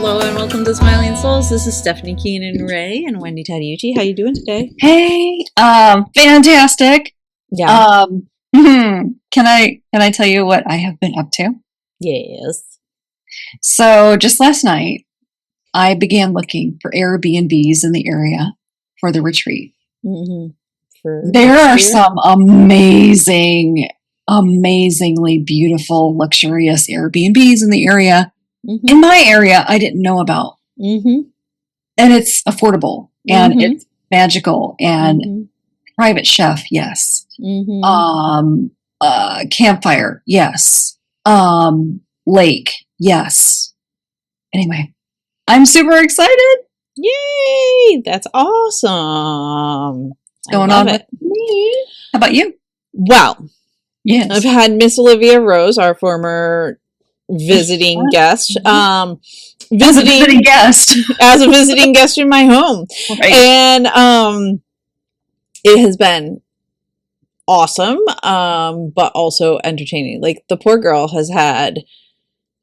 Hello and welcome to Smiling Souls. This is Stephanie Keenan Ray and Wendy Tadiucci. How you doing today? Hey, fantastic. Yeah. Can I tell you what I have been up to? Yes. So just last night, I began looking for Airbnbs in the area for the retreat. Mm-hmm. There are some amazingly beautiful, luxurious Airbnbs in the area. Mm-hmm. In my area, I didn't know about. Mm-hmm. And it's affordable and it's magical and private chef, yes. Mm-hmm. Campfire, yes. Lake, yes. Anyway, I'm super excited. Yay! That's awesome. What's going on with me? How about you? Well, yes. I've had Miss Olivia Rose, our former visiting guest, as a visiting guest in my home. Right. And it has been awesome, but also entertaining. Like, the poor girl has had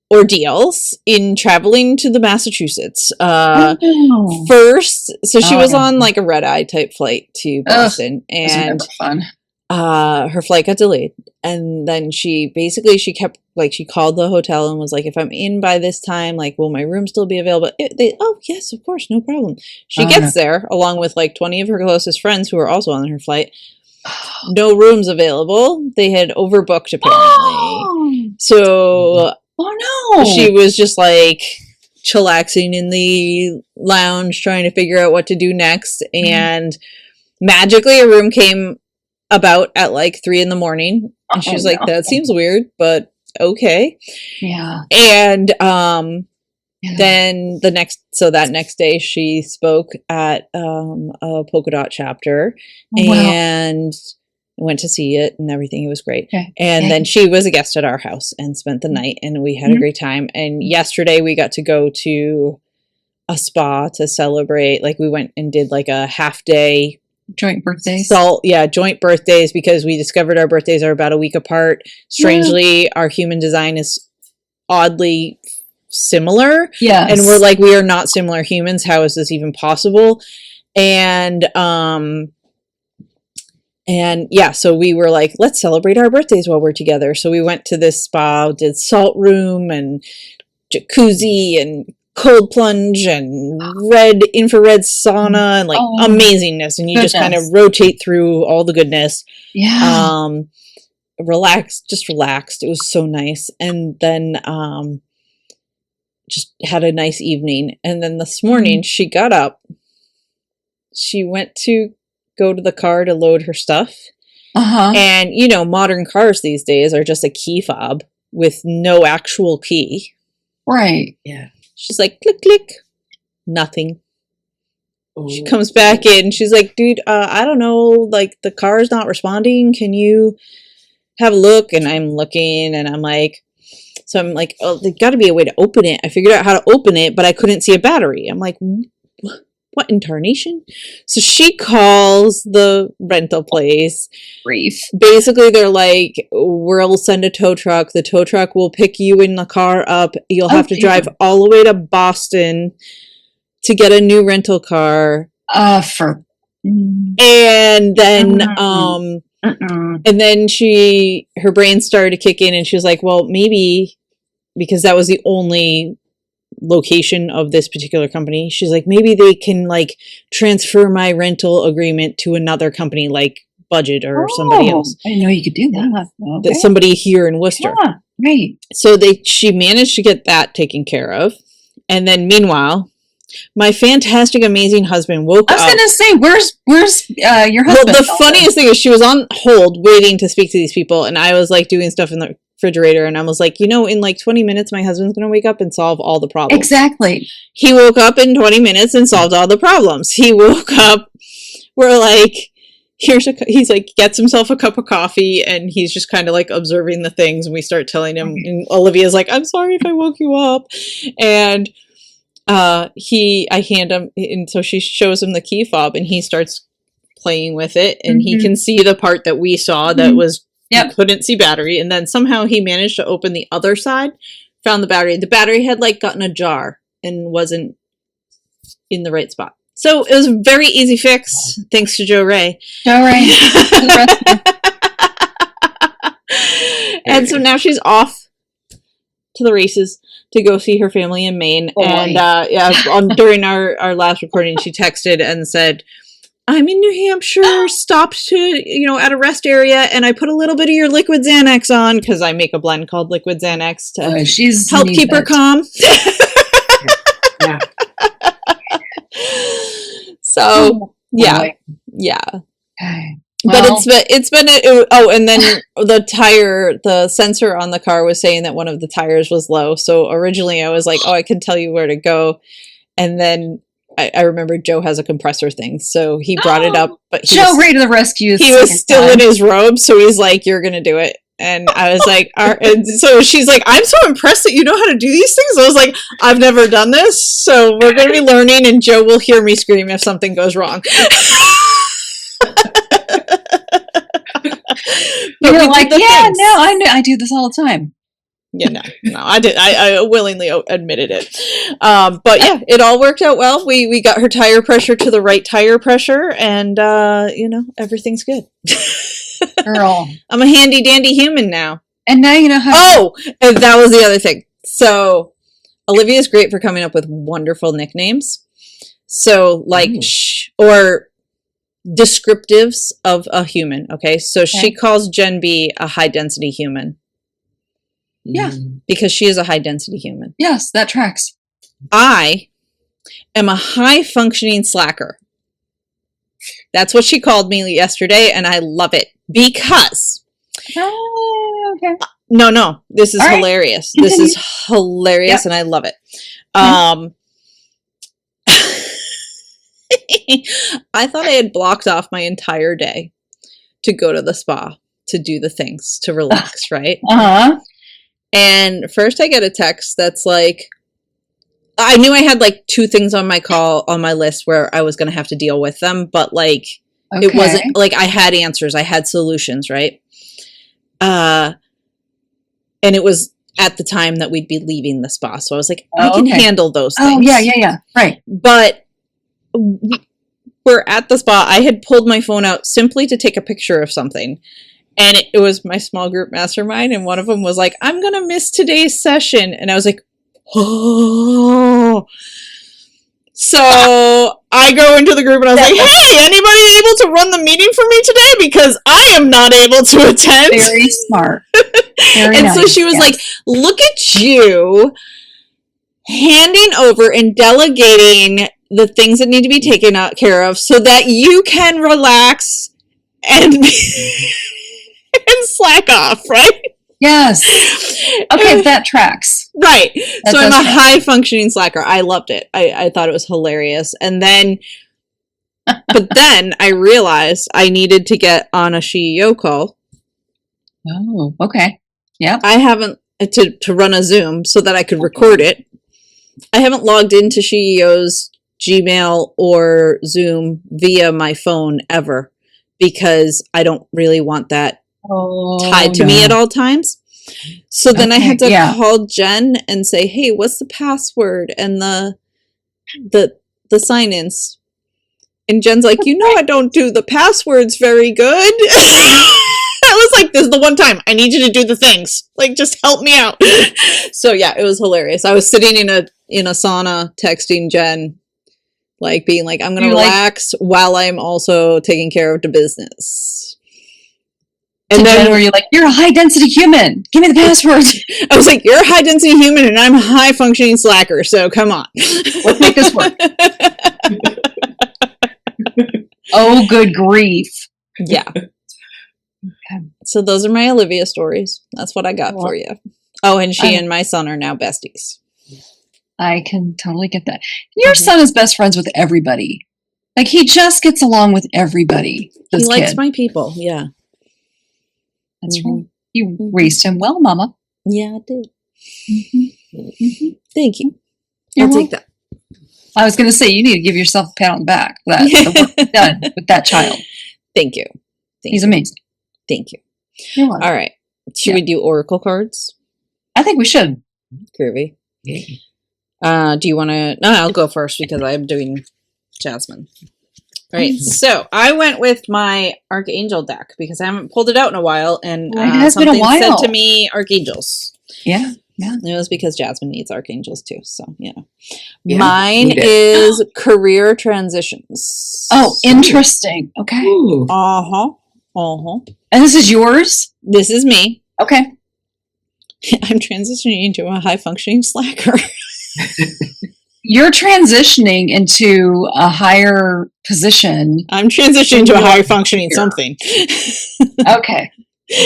ordeals in traveling to the Massachusetts. First, so she was on like a red-eye type flight to Boston, and fun. Her flight got delayed, and then she kept, like, she called the hotel and was like, if I'm in by this time, like, will my room still be available? Oh yes, of course, no problem. She gets there along with like 20 of her closest friends who are also on her flight. No rooms available. They had overbooked apparently. So she was just like chillaxing in the lounge trying to figure out what to do next, and magically a room came about at like 3 a.m. and she was like, that seems weird, but okay. Yeah. And then that next day she spoke at a polka dot chapter and went to see it and everything. It was great. And then she was a guest at our house and spent the night, and we had a great time. And yesterday we got to go to a spa to celebrate. Like, we went and did like a half day joint birthdays. Joint birthdays, because we discovered our birthdays are about a week apart. Strangely, our human design is oddly similar. Yes. And we're like, we are not similar humans. How is this even possible? And so we were like, let's celebrate our birthdays while we're together. So we went to this spa, did salt room and jacuzzi and cold plunge and infrared sauna and like amazingness, and you just kind of rotate through all the goodness. Relaxed. It was so nice. And then just had a nice evening. And then this morning she got up, she went to go to the car to load her stuff, and modern cars these days are just a key fob with no actual key. Right. Yeah. She's like, click, click. Nothing. She comes back in. She's like, dude, I don't know. Like, the car's not responding. Can you have a look? And I'm looking, and I'm like, oh, there's got to be a way to open it. I figured out how to open it, but I couldn't see a battery. I'm like, what in tarnation? So she calls the rental place. Brief. Basically, they're like, we'll send a tow truck. The tow truck will pick you in the car up. You'll have to drive all the way to Boston to get a new rental car. And then, and then her brain started to kick in, and she was like, well, maybe, because that was the only location of this particular company, she's like, maybe they can like transfer my rental agreement to another company like Budget or somebody else. I didn't know you could do that. Somebody here in Worcester. Yeah, right. So she managed to get that taken care of. And then meanwhile, my fantastic, amazing husband woke up. I was going to say, where's your husband? Well, the funniest thing is she was on hold waiting to speak to these people, and I was like doing stuff in the refrigerator, and I was like, in like 20 minutes my husband's gonna wake up and solve all the problems. Exactly. He woke up in 20 minutes and solved all the problems. He woke up, we're like, he's like, gets himself a cup of coffee, and he's just kind of like observing the things, and we start telling him, and Olivia's like, I'm sorry if I woke you up. And I hand him, and so she shows him the key fob, and he starts playing with it, and he can see the part that we saw that was couldn't see battery, and then somehow he managed to open the other side, found the battery. The battery had like gotten ajar and wasn't in the right spot. So it was a very easy fix, thanks to Joe Ray. Joe Ray. And so now she's off to the races to go see her family in Maine. And during our last recording, she texted and said, I'm in New Hampshire, stopped to, at a rest area, and I put a little bit of your liquid Xanax on, because I make a blend called liquid Xanax to help keep her calm. Yeah. So, yeah. Okay. But it's been and then the sensor on the car was saying that one of the tires was low. So originally I was like, I can tell you where to go. And then I remember Joe has a compressor thing, so he brought it up. But Joe Ray to the rescue! He was still in his robe, so he's like, "You're gonna do it." And I was like, and so she's like, "I'm so impressed that you know how to do these things." I was like, "I've never done this, so we're gonna be learning." And Joe will hear me scream if something goes wrong. You're like, yeah, things. No, I do this all the time. Yeah, no, I did. I willingly admitted it. But yeah, it all worked out well. We got her tire pressure to the right tire pressure, and everything's good. Girl, I'm a handy dandy human now. And now you know how. And that was the other thing. So Olivia's great for coming up with wonderful nicknames. So or descriptives of a human. Okay, so she calls Gen B a high density human. Yeah. Because she is a high density human. Yes, that tracks. I am a high functioning slacker. That's what she called me yesterday, and I love it because. Oh, okay. No. This is hilarious. Continue. This is hilarious, and I love it. I thought I had blocked off my entire day to go to the spa to do the things to relax, right? Uh-huh. And first I get a text that's like, I knew I had like 2 things on my list where I was going to have to deal with them, but it wasn't like I had answers, I had solutions, right? And it was at the time that we'd be leaving the spa. So I was like, I can handle those things. Oh, yeah. Right. But we're at the spa. I had pulled my phone out simply to take a picture of something. And it was my small group mastermind. And one of them was like, I'm going to miss today's session. And I was like, oh. So I go into the group and I was like, hey, anybody able to run the meeting for me today? Because I am not able to attend. Very smart. Very and nice. so she was like, look at you handing over and delegating the things that need to be taken care of so that you can relax and and slack off, right? Yes. Okay, that tracks. Right. So I'm a high functioning slacker. I loved it. I thought it was hilarious. And then, but then I realized I needed to get on a CEO call. Oh, okay. Yeah. I haven't, to run a Zoom so that I could record it. I haven't logged into SheEO's Gmail or Zoom via my phone ever because I don't really want that tied to me at all times. So then I had to call Jen and say, hey, what's the password and the sign-ins? And Jen's like, I don't do the passwords very good. I was like, this is the one time I need you to do the things. Like, just help me out. So yeah, it was hilarious. I was sitting in a sauna texting Jen, like being like, I'm going to relax while I'm also taking care of the business. And then were you like, you're a high density human. Give me the password. I was like, you're a high density human and I'm a high functioning slacker. So come on. Let's make this work. Oh, good grief. Yeah. Okay. So those are my Olivia stories. That's what I got for you. Oh, and she and my son are now besties. I can totally get that. Your son is best friends with everybody. Like, he just gets along with everybody. He likes my people. Yeah. That's right. You raised him well, Mama. Yeah, I did. Thank you. I'll take that. I was going to say, you need to give yourself a pat on the back for that. The work you've done with that child. Thank you. He's amazing. Thank you. You're welcome. All right. Should we do oracle cards? I think we should. Groovy. Do you want to? No, I'll go first because I'm doing Jasmine. All right, so I went with my Archangel deck because I haven't pulled it out in a while, and It has been a something while. said to me Archangels. Yeah. It was because Jasmine needs Archangels too. So yeah, Yeah, mine need it. is career transitions. Oh, interesting. Okay. Ooh. And this is yours? This is me. Okay. I'm transitioning into a high functioning slacker. You're transitioning into a higher position. I'm transitioning to a high functioning something. Okay.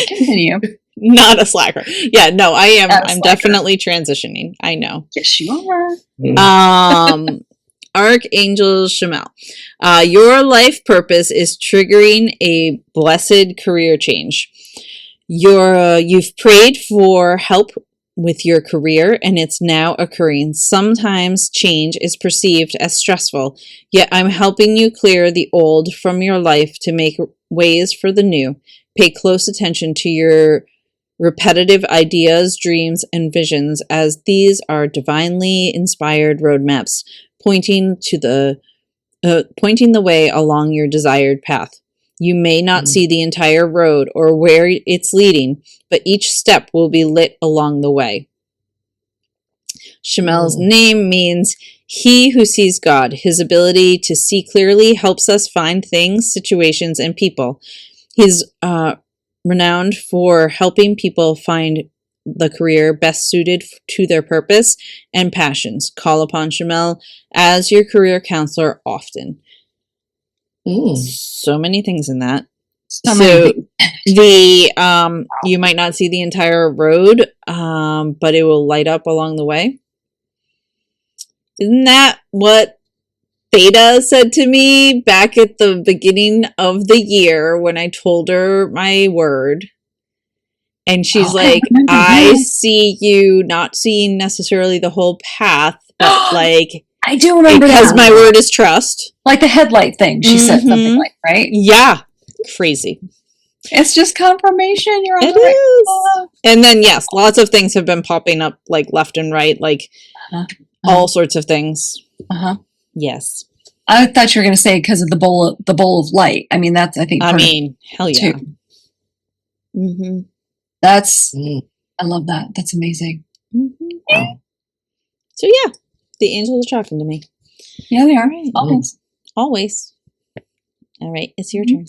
Continue. Not a slacker. Yeah, no, I am. Not a I'm slacker. definitely transitioning. I know. Yes, you are. Archangel Shamel. Your life purpose is triggering a blessed career change. You've prayed for help with your career and it's now occurring. Sometimes change is perceived as stressful, yet I'm helping you clear the old from your life to make ways for the new. Pay close attention to your repetitive ideas, dreams, and visions, as these are divinely inspired roadmaps pointing the way along your desired path. You may not see the entire road or where it's leading, but each step will be lit along the way. Shamel's name means he who sees God. His ability to see clearly helps us find things, situations, and people. He's renowned for helping people find the career best suited to their purpose and passions. Call upon Shamel as your career counselor often. So many things in that. So the you might not see the entire road, but it will light up along the way. Isn't that what Theta said to me back at the beginning of the year when I told her my word? And she's like, I see you not seeing necessarily the whole path, but like, I do remember because that. my word is trust. Like the headlight thing. She said something like, right? Yeah. Crazy. It's just confirmation. You're on It the right is. And then, yes, lots of things have been popping up like left and right, like all sorts of things. Yes. I thought you were going to say because of the bowl of light. I mean, that's, I think, I mean, hell yeah. That's, I love that. That's amazing. So yeah, the angels are talking to me. Yeah, they are. Right. Always. Always. All right, it's your turn.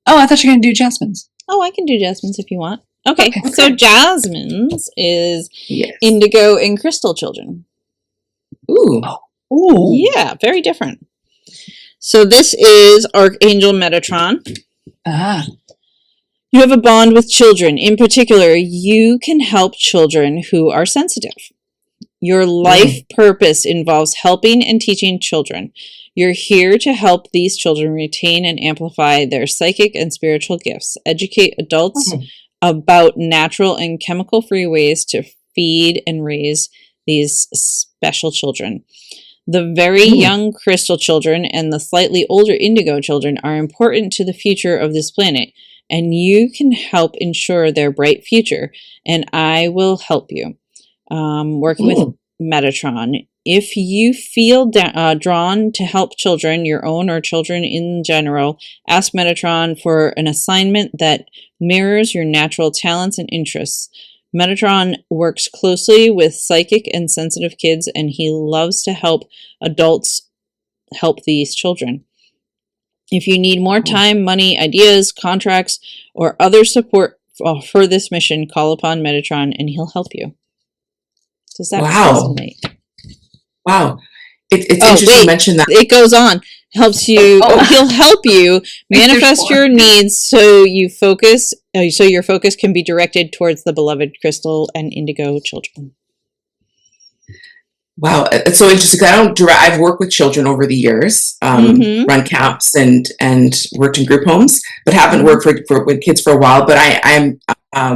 Oh, I thought you were going to do Jasmine's. Oh, I can do Jasmine's if you want. Okay. So Jasmine's is Yes. indigo and crystal children. Ooh. Ooh. Yeah, very different. So this is Archangel Metatron. You have a bond with children. In particular, you can help children who are sensitive. Your life purpose involves helping and teaching children. You're here to help these children retain and amplify their psychic and spiritual gifts. Educate adults about natural and chemical-free ways to feed and raise these special children. The very young crystal children and the slightly older indigo children are important to the future of this planet, and you can help ensure their bright future, and I will help you. Working with Metatron. If you feel drawn to help children, your own or children in general, ask Metatron for an assignment that mirrors your natural talents and interests. Metatron works closely with psychic and sensitive kids, and he loves to help adults help these children. If you need more time, money, ideas, contracts, or other support for this mission, call upon Metatron and he'll help you. Does that resonate? Wow. It's interesting you mentioned that. It goes on. Helps you. He'll help you manifest your needs so you focus. So your focus can be directed towards the beloved crystal and indigo children. Wow, it's so interesting. I've worked with children over the years, run camps and worked in group homes, but haven't worked with kids for a while. But I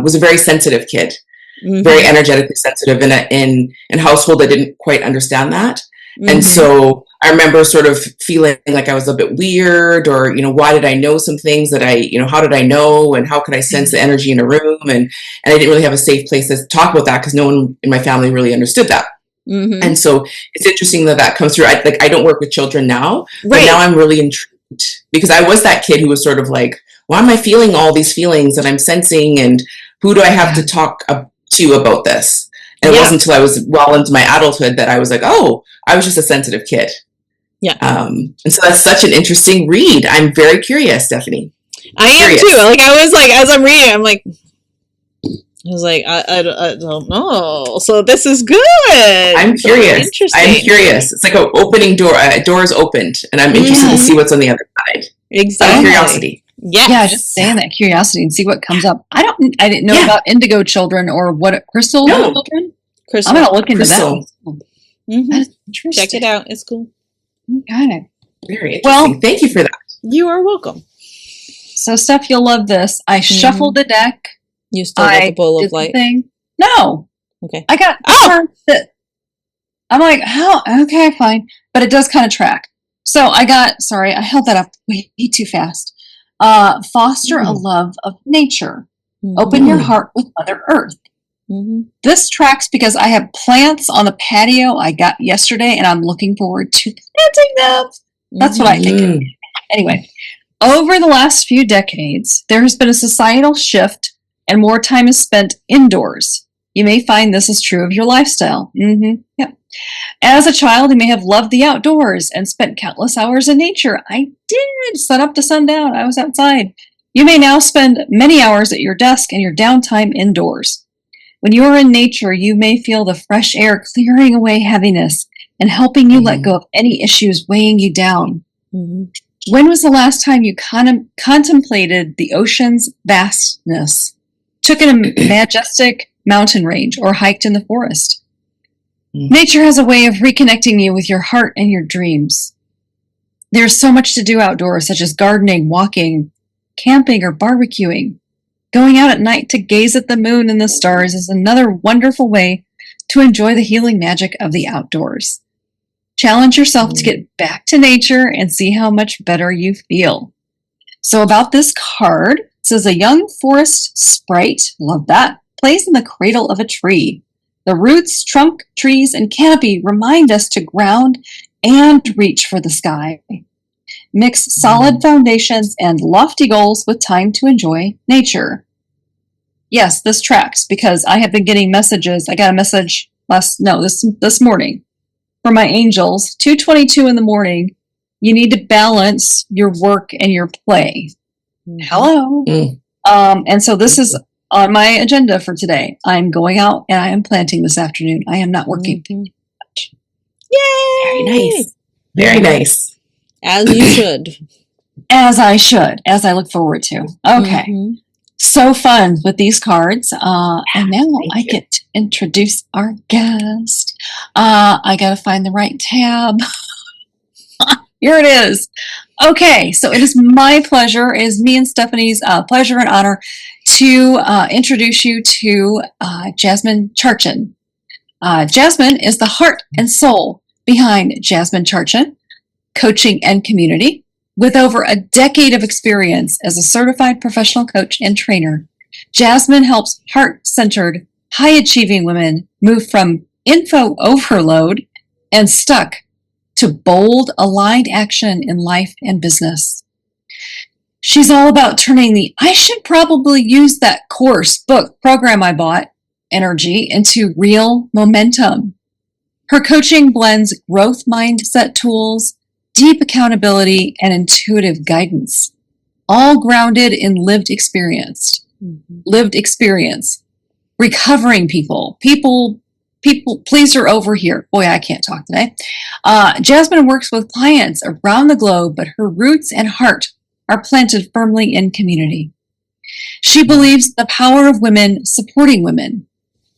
was a very sensitive kid, very energetically sensitive in a household that didn't quite understand that. And so I remember sort of feeling like I was a bit weird, or, why did I know some things that how did I know, and how could I sense the energy in a room? And I didn't really have a safe place to talk about that because no one in my family really understood that. Mm-hmm. And so it's interesting that comes through. I don't work with children now, but Right. now I'm really intrigued because I was that kid who was sort of like, why am I feeling all these feelings that I'm sensing, and who do I have to talk to about this? And it wasn't until I was well into my adulthood that I was like, oh, I was just a sensitive kid. Yeah. And so that's such an interesting read. I'm very curious, Stephanie. I am too. Like, I was like, as I'm reading, I'm like, I don't know. So this is good. I'm curious. Interesting. I'm curious. It's like an opening door. Doors opened, and I'm interested to see what's on the other side. Exactly. Curiosity. Yes. Yeah, just saying that curiosity and see what comes up. I didn't know about indigo children or what crystal children. Crystal. I'm gonna look into that. Mm-hmm. That is interesting. Check it out. It's cool. Okay. Very interesting. Well, thank you for that. You are welcome. So, Steph, you'll love this. I shuffled the deck. You still got the bowl of light? No. Okay. I got cards that I'm like, how? Okay, fine. But it does kind of track. So I held that up way too fast. Foster a love of nature. Open your heart with Mother Earth. This tracks because I have plants on the patio I got yesterday, and I'm looking forward to planting them. That's what I think. Anyway, over the last few decades, there has been a societal shift, and more time is spent indoors. You may find this is true of your lifestyle. Yep. As a child, you may have loved the outdoors and spent countless hours in nature. I did, sun up to sundown. I was outside. You may now spend many hours at your desk and your downtime indoors. When you are in nature, you may feel the fresh air clearing away heaviness and helping you let go of any issues weighing you down. When was the last time you contemplated the ocean's vastness, took in a majestic mountain range, or hiked in the forest? Nature has a way of reconnecting you with your heart and your dreams. There's so much to do outdoors, such as gardening, walking, camping, or barbecuing. Going out at night to gaze at the moon and the stars is another wonderful way to enjoy the healing magic of the outdoors. Challenge yourself to get back to nature and see how much better you feel. So about this card, it says a young forest sprite, love that, plays in the cradle of a tree. The roots, trunk, trees, and canopy remind us to ground and reach for the sky. Mix solid foundations and lofty goals with time to enjoy nature. Yes, this tracks because I have been getting messages. I got a message this morning from my angels, 2:22 in the morning. You need to balance your work and your play. Hello. And so this is on my agenda for today. I'm going out and I am planting this afternoon. I am not working. Yay! Very nice. Very nice. As you should. As I should. As I look forward to. Okay. So fun with these cards. And now I get to introduce our guest. I got to find the right tab. Here it is. Okay, so it is my pleasure, it is me and Stephanie's pleasure and honor to introduce you to Jasmine Charchun. Jasmine is the heart and soul behind Jasmine Charchun Coaching and Community. With over a decade of experience as a certified professional coach and trainer, Jasmine helps heart-centered, high-achieving women move from info overload and stuck to bold, aligned action in life and business. She's all about turning the I should probably use that course, book, program I bought energy into real momentum. Her coaching blends growth mindset tools, deep accountability, and intuitive guidance, all grounded in lived experience, recovering people pleaser over here. Boy, I can't talk today. Jasmine works with clients around the globe, but her roots and heart are planted firmly in community. She believes the power of women supporting women,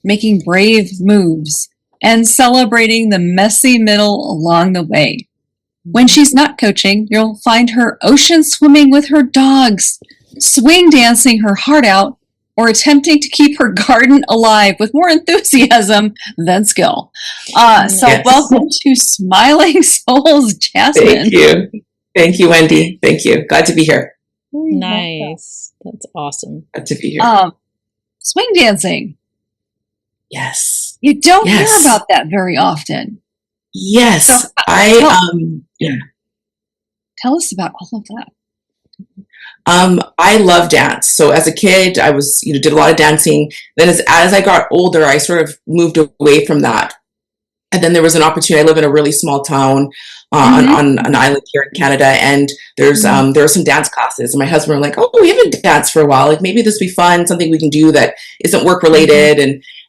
making brave moves, and celebrating the messy middle along the way. When she's not coaching, you'll find her ocean swimming with her dogs, swing dancing her heart out, or attempting to keep her garden alive with more enthusiasm than skill. Welcome to Smiling Souls, Jasmine. Thank you. Thank you, Wendy. Thank you. Glad to be here. Nice. That's awesome. Glad to be here. Swing dancing. Yes. You don't hear Yes. about that very often. Yes. So, Yeah. tell us about all of that. I love dance. So as a kid, I was, did a lot of dancing. Then as I got older, I sort of moved away from that. And then there was an opportunity. I live in a really small town on an island here in Canada, and there are some dance classes. And my husband were like, "Oh, we haven't danced for a while. Like maybe this would be fun, something we can do that isn't work related."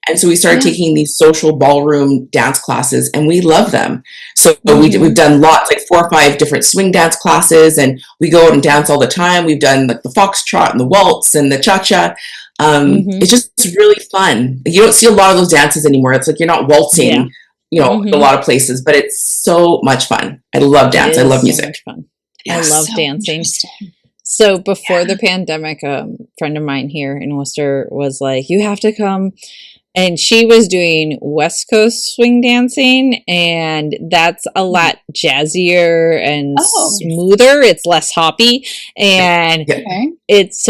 And so we started taking these social ballroom dance classes, and we love them. So we've done lots, like 4 or 5 different swing dance classes, and we go out and dance all the time. We've done like the foxtrot and the waltz and the cha-cha. It's just really fun. You don't see a lot of those dances anymore. It's like you're not waltzing, in a lot of places, but it's so much fun. I love dance. I love music. So much fun. Yes. I love dancing. So before the pandemic, a friend of mine here in Worcester was like, "You have to come." And she was doing West Coast swing dancing, and that's a lot jazzier and smoother. It's less hoppy, and it's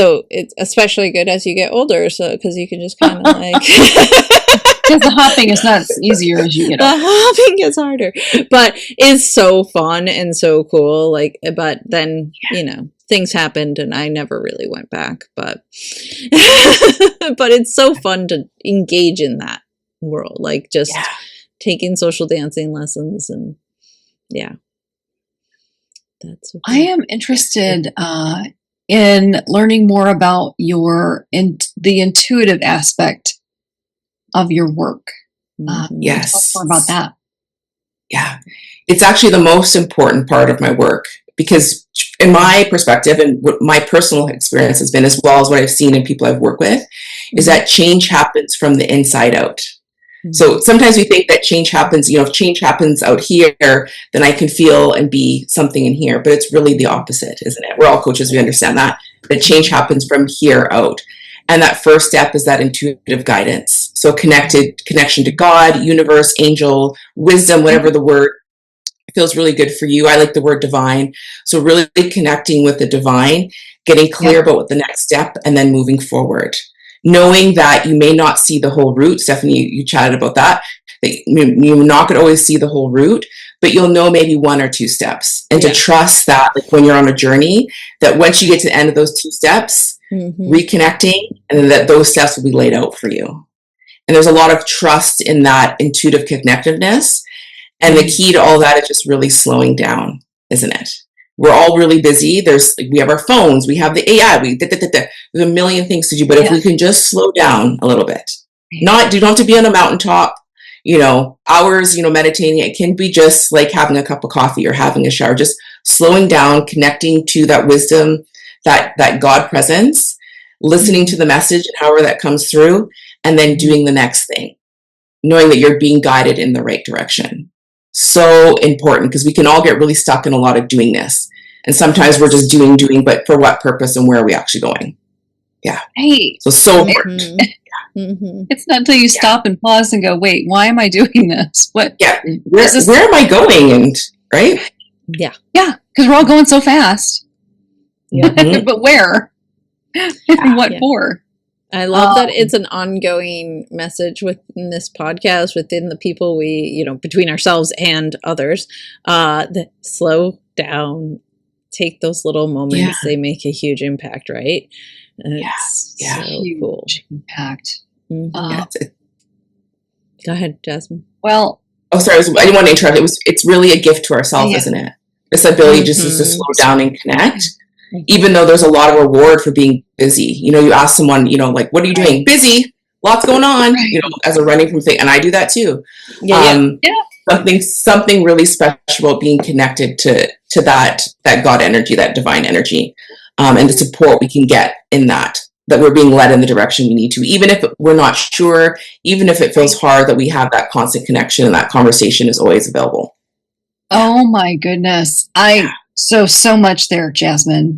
especially good as you get older. So because you can just kind of like, because the hopping is not as easier as you get older. The hopping is harder, but it's so fun and so cool. Like, but then things happened and I never really went back, but but it's so fun to engage in that world, like just taking social dancing lessons, and that's I am interested in learning more about the intuitive aspect of your work. Yes. Talk more about that. Yeah. It's actually the most important part of my work, because in my perspective and what my personal experience has been, as well as what I've seen in people I've worked with, is that change happens from the inside out. So sometimes we think that change happens, if change happens out here, then I can feel and be something in here. But it's really the opposite, isn't it? We're all coaches. We understand that change happens from here out. And that first step is that intuitive guidance. So connection to God, universe, angel, wisdom, whatever the word feels really good for you. I like the word divine. So really connecting with the divine, getting clear about what the next step, and then moving forward. Knowing that you may not see the whole route. Stephanie, you chatted about that you're not going to always see the whole route, but you'll know maybe 1 or 2 steps. And to trust that, like when you're on a journey, that once you get to the end of those 2 steps, reconnecting, and then that those steps will be laid out for you. And there's a lot of trust in that intuitive connectiveness. And the key to all that is just really slowing down, isn't it? We're all really busy. We have our phones, we have the AI, there's a million things to do. But if we can just slow down a little bit, you don't have to be on a mountaintop, hours, meditating. It can be just like having a cup of coffee or having a shower, just slowing down, connecting to that wisdom, that God presence, listening to the message and however that comes through, and then doing the next thing, knowing that you're being guided in the right direction. So important, because we can all get really stuck in a lot of doing this. And sometimes we're just doing, but for what purpose and where are we actually going? Yeah. Hey. So important. It's not until you stop and pause and go, wait, why am I doing this? What? Yeah. Where am I going? And right? Yeah. Yeah. Because we're all going so fast. Yeah. But where? And what for? I love that it's an ongoing message within this podcast, within the people we, between ourselves and others, that slow down, take those little moments. They make a huge impact, right? And it's so huge cool. Impact. Go ahead, Jasmine. Well, sorry, I didn't want to interrupt. It's really a gift to ourselves, isn't it? This ability just to slow down and connect. Even though there's a lot of reward for being busy. You ask someone, like, what are you doing? Busy, lots going on, as a running from thing. And I do that too. Something really special about being connected to that God energy, that divine energy, and the support we can get in that we're being led in the direction we need to, even if we're not sure, even if it feels hard, that we have that constant connection and that conversation is always available. Oh my goodness. So much there, Jasmine.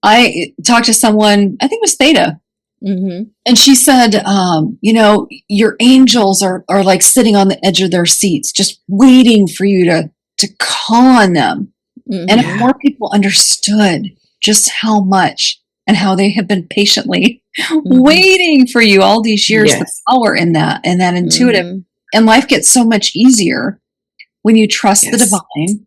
I talked to someone, I think it was Theta, and she said, your angels are like sitting on the edge of their seats, just waiting for you to call on them. And if more people understood just how much and how they have been patiently waiting for you all these years. The power in that and that intuitive, and life gets so much easier when you trust the divine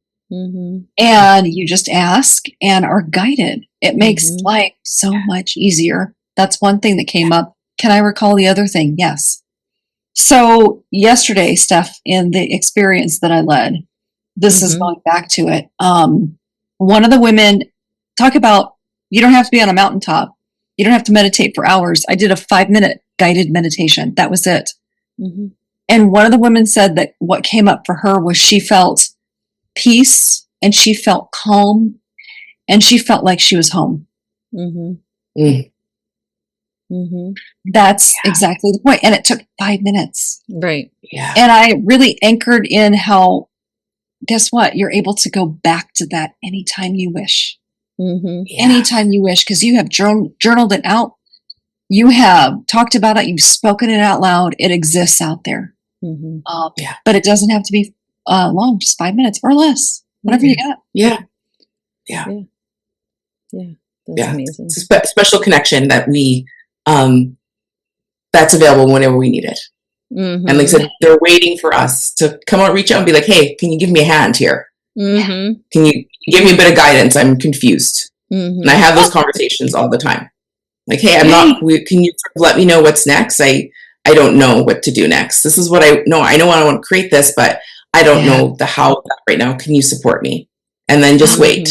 and you just ask and are guided. It makes life so much easier. That's one thing that came up. Can I recall the other thing? Yes. So yesterday, Steph, in the experience that I led, this is going back to it. One of the women, talk about, you don't have to be on a mountaintop. You don't have to meditate for hours. I did a 5-minute guided meditation. That was it. And one of the women said that what came up for her was she felt peace and she felt calm and she felt like she was home. That's exactly the point. And it took 5 minutes. Right. Yeah. And I really anchored in how, guess what? You're able to go back to that anytime you wish. Anytime you wish, because you have journaled it out. You have talked about it. You've spoken it out loud. It exists out there. But it doesn't have to be long, just 5 minutes or less, whatever you got. Yeah. That's amazing. It's a special connection that we, that's available whenever we need it. And like I said, they're waiting for us to come out, reach out and be like, hey, can you give me a hand here? Can you give me a bit of guidance? I'm confused. And I have those conversations all the time. Like, hey, can you let me know what's next? I don't know what to do next. This is what I know. I know I want to create this, but I don't know the how right now. Can you support me? And then just wait.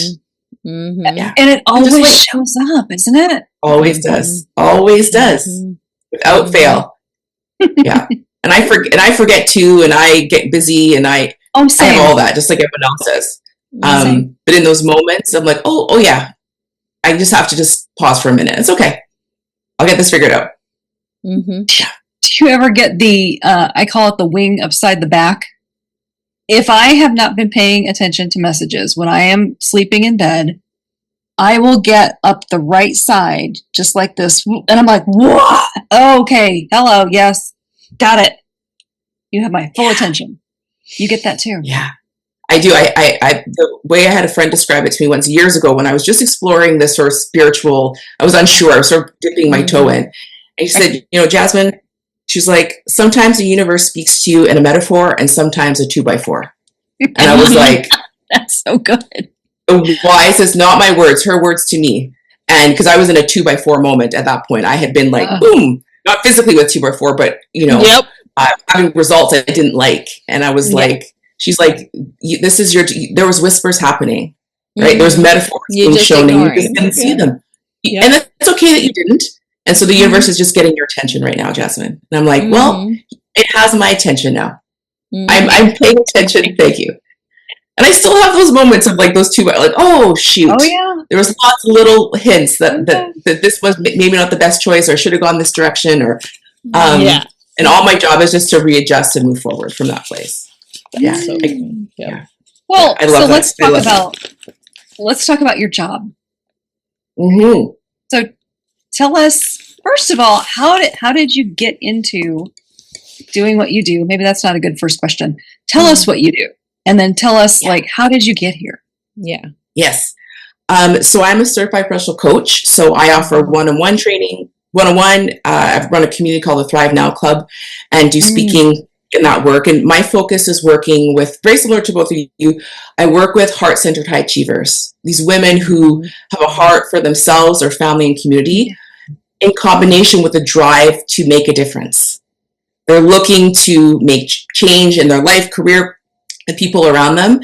And it always shows up, isn't it? Always does. Always does. Without fail. Yeah. And I forget too, and I get busy, and I have all that, just like everyone else does. But in those moments, I'm like, oh yeah, I just have to just pause for a minute. It's okay. I'll get this figured out. Do you ever get the, I call it the wing upside the back? If I have not been paying attention to messages when I am sleeping in bed, I will get up the right side, just like this. And I'm like, what? Okay. Hello. Yes. Got it. You have my full attention. You get that too. Yeah, I do. I the way I had a friend describe it to me once years ago when I was just exploring this sort of spiritual, I was unsure. I was sort of dipping my toe in. And she said, Jasmine, she's like, sometimes the universe speaks to you in a metaphor and sometimes a 2x4. And I was like, that's so good. Why? It's not my words, her words to me. And because I was in a 2x4 moment at that point, I had been like, boom, not physically with 2x4, but having results I didn't like. And I was like, she's like, this is there was whispers happening, right? There was metaphors being shown and you just didn't see them. And that's okay that you didn't. And so the universe is just getting your attention right now, Jasmine. And I'm like, well, it has my attention now. I'm paying attention. Thank you. And I still have those moments of like those two, like, oh shoot. Oh yeah. There was lots of little hints that this was maybe not the best choice, or should have gone this direction, or and all my job is just to readjust and move forward from that place. Yeah. So, well, I love let's talk about your job. So tell us, first of all, how did you get into doing what you do? Maybe that's not a good first question. Tell us what you do. And then tell us, like, how did you get here? Yeah. Yes. So I'm a certified professional coach. So I offer one-on-one training, I run a community called the Thrive Now Club and do speaking in that work. And my focus is working with, very similar to both of you, I work with heart-centered high achievers. These women who have a heart for themselves, or family and community, in combination with a drive to make a difference. They're looking to make change in their life, career, the people around them.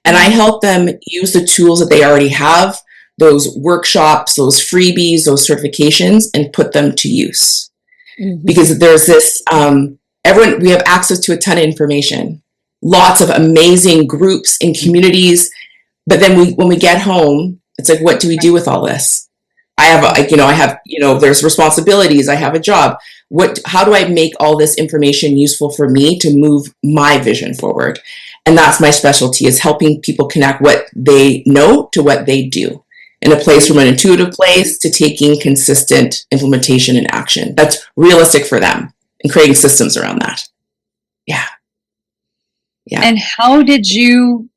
And I help them use the tools that they already have, those workshops, those freebies, those certifications, and put them to use. Because there's this, we have access to a ton of information, lots of amazing groups and communities. But then when we get home, it's like, what do we do with all this? I have, there's responsibilities. I have a job. How do I make all this information useful for me to move my vision forward? And that's my specialty, is helping people connect what they know to what they do, in a place from an intuitive place to taking consistent implementation and action that's realistic for them, and creating systems around that. Yeah. And how did you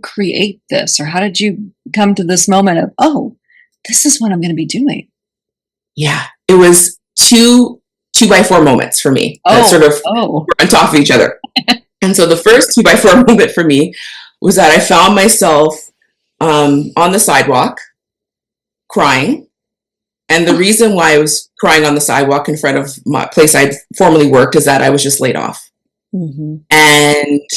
create this, or how did you come to this moment of, oh, this is what I'm going to be doing. Yeah. It was two 2x4 moments for me that sort of were on top of each other. And so the first 2x4 moment for me was that I found myself on the sidewalk crying. And the reason why I was crying on the sidewalk in front of my place I'd formerly worked is that I was just laid off. Mm-hmm. And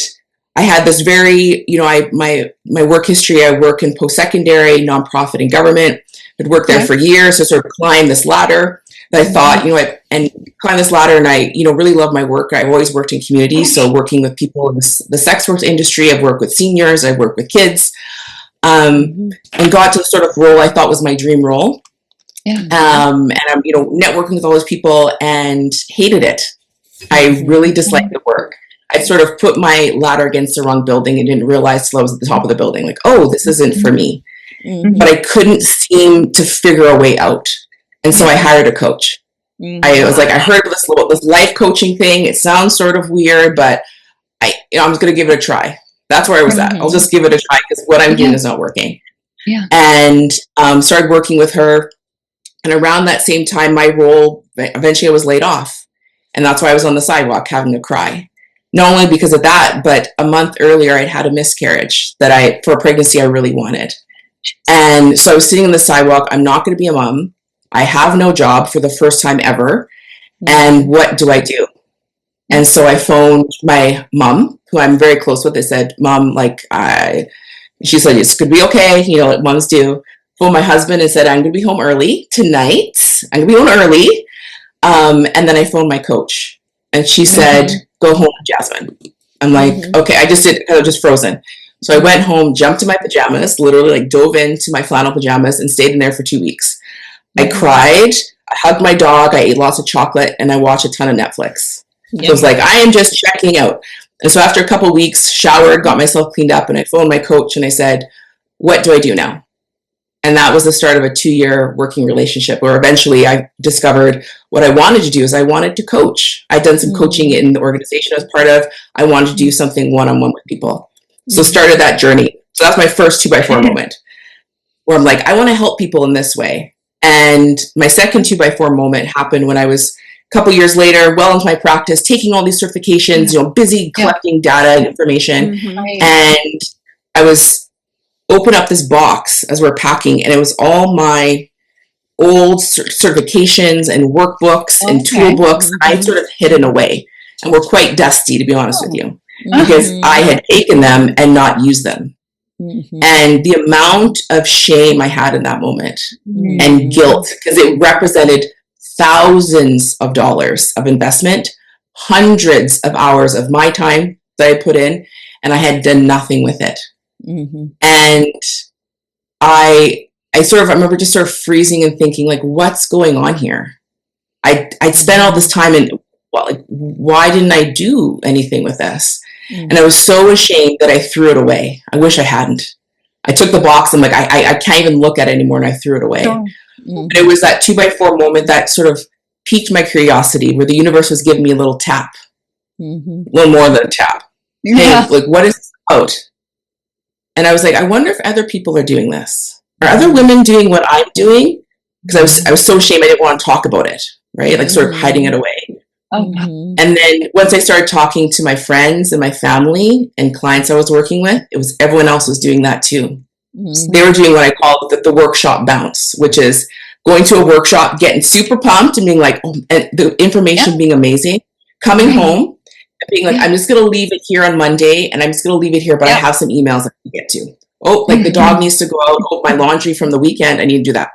I had this very, my work history, I work in post-secondary, nonprofit and government. I'd worked there for years, so sort of climbed this ladder that I thought, and climb this ladder, and I, really love my work. I've always worked in communities, so working with people in the sex work industry, I've worked with seniors, I've worked with kids, and got to the sort of role I thought was my dream role. Yeah. And I'm, networking with all those people and hated it. I really disliked the work. I sort of put my ladder against the wrong building and didn't realize till I was at the top of the building, like, oh, this isn't for me. Mm-hmm. But I couldn't seem to figure a way out. And so I hired a coach. Mm-hmm. I was like, I heard this life coaching thing. It sounds sort of weird, but I was going to give it a try. That's where I was at. I'll just give it a try because what I'm doing is not working. Yeah. And started working with her. And around that same time, my role, eventually I was laid off. And that's why I was on the sidewalk having a cry. Not only because of that, but a month earlier, I'd had a miscarriage for a pregnancy I really wanted. And so I was sitting on the sidewalk. I'm not going to be a mom. I have no job for the first time ever. And what do I do? And so I phoned my mom, who I'm very close with. I said, Mom, she said, it's going to be okay. Like moms do. Phoned my husband and said, I'm going to be home early tonight. I'm going to be home early. And then I phoned my coach and she said, go home, Jasmine. I'm like, okay, I was just frozen. So I went home, jumped in my pajamas, literally dove into my flannel pajamas and stayed in there for 2 weeks. I cried, I hugged my dog, I ate lots of chocolate, and I watched a ton of Netflix. Yep. So I was like, I am just checking out. And so after a couple of weeks, showered, got myself cleaned up, and I phoned my coach and I said, what do I do now? And that was the start of a 2-year working relationship where eventually I discovered what I wanted to do is I wanted to coach. I'd done some coaching in the organization I was part of. I wanted to do something one-on-one with people. So started that journey. So that's my first 2x4 moment where I'm like, I want to help people in this way. And my second 2x4 moment happened when I was a couple years later, well into my practice, taking all these certifications, busy collecting data and information. And I was open up this box as we're packing, and it was all my old certifications and workbooks and tool books I sort of hidden away and were quite dusty, to be honest with you, because I had taken them and not used them. And the amount of shame I had in that moment and guilt, because it represented thousands of dollars of investment, hundreds of hours of my time that I put in, and I had done nothing with it. And I remember just sort of freezing and thinking, like, what's going on here? I'd spent all this time and why didn't I do anything with this? And I was so ashamed that I threw it away. I wish I hadn't. I took the box and I can't even look at it anymore, and I threw it away. But it was that 2x4 moment that sort of piqued my curiosity, where the universe was giving me a little tap, one more than a tap. Hey, what is this about? And I was like, I wonder if other people are doing this. Are other women doing what I'm doing? Because I was so ashamed I didn't want to talk about it, right? Sort of hiding it away. And then once I started talking to my friends and my family and clients I was working with, it was everyone else was doing that too. So they were doing what I call the workshop bounce, which is going to a workshop, getting super pumped and being like, and the information being amazing, coming home and being like, I'm just going to leave it here on Monday, and I'm just going to leave it here, but I have some emails I can get to. The dog needs to go out. My laundry from the weekend, I need to do that.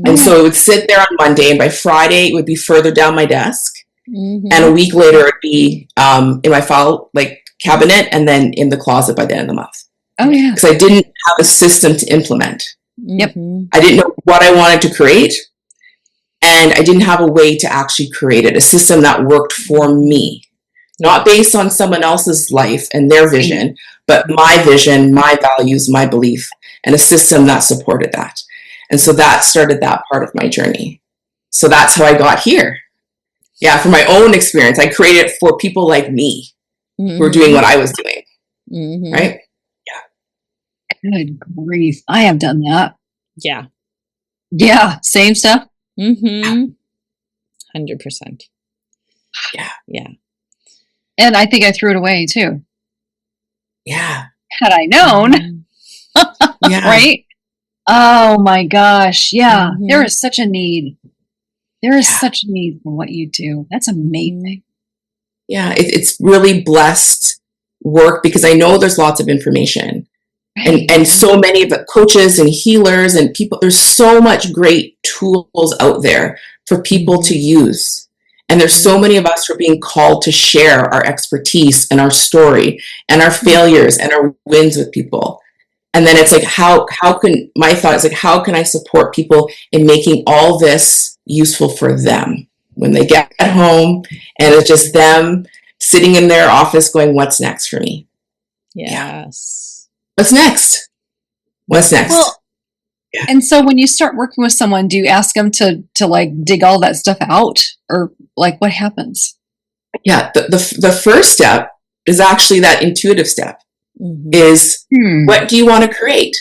And so it would sit there on Monday, and by Friday it would be further down my desk. And a week later it'd be in my file cabinet, and then in the closet by the end of the month. Because I didn't have a system to implement. I didn't know what I wanted to create, and I didn't have a way to actually create it, a system that worked for me, not based on someone else's life and their vision, but my vision, my values, my belief, and a system that supported that. And so that started that part of my journey. So that's how I got here. Yeah, from my own experience, I created it for people like me who are doing what I was doing. Right? Yeah. Good grief. I have done that. Yeah. Yeah, same stuff. 100%. Yeah. Yeah. And I think I threw it away too. Yeah. Had I known, Yeah. right? Oh my gosh. Yeah. Mhm. There is such a need. There is Yeah. such a need for what you do. That's amazing. Yeah. It's really blessed work because I know there's lots of information. Right. And so many of the coaches and healers and people, there's so much great tools out there for people to use. And there's so many of us who are being called to share our expertise and our story and our failures and our wins with people. And then it's like, my thought is like, how can I support people in making all this useful for them when they get home and it's just them sitting in their office going, what's next for me? Yes. What's next? What's next? Well, and so when you start working with someone, do you ask them to like dig all that stuff out, or like what happens? Yeah, the first step is actually that intuitive step. Is what do you want to create?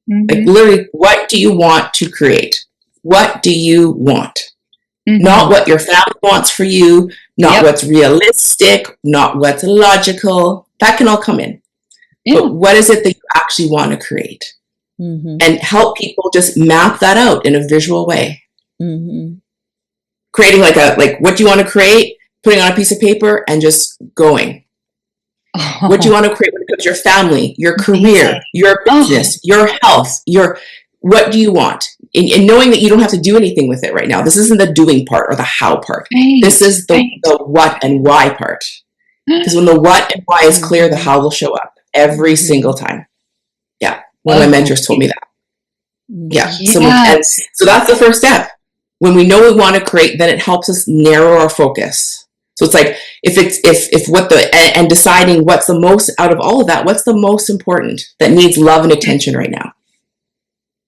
Like literally, what do you want to create? What do you want? Not what your family wants for you, not what's realistic, not what's logical. That can all come in. But what is it that you actually want to create? And help people just map that out in a visual way. Creating like what do you want to create? Putting on a piece of paper and just going. What do you want to create when it comes to your family, your career, your business, your health, what do you want? And knowing that you don't have to do anything with it right now. This isn't the doing part or the how part. This is the what and why part. Because when the what and why is clear, the how will show up every single time. Yeah. One of my mentors told me that. Yeah. So that's the first step. When we know we want to create, then it helps us narrow our focus. So it's like and deciding what's the most out of all of that, what's the most important that needs love and attention right now?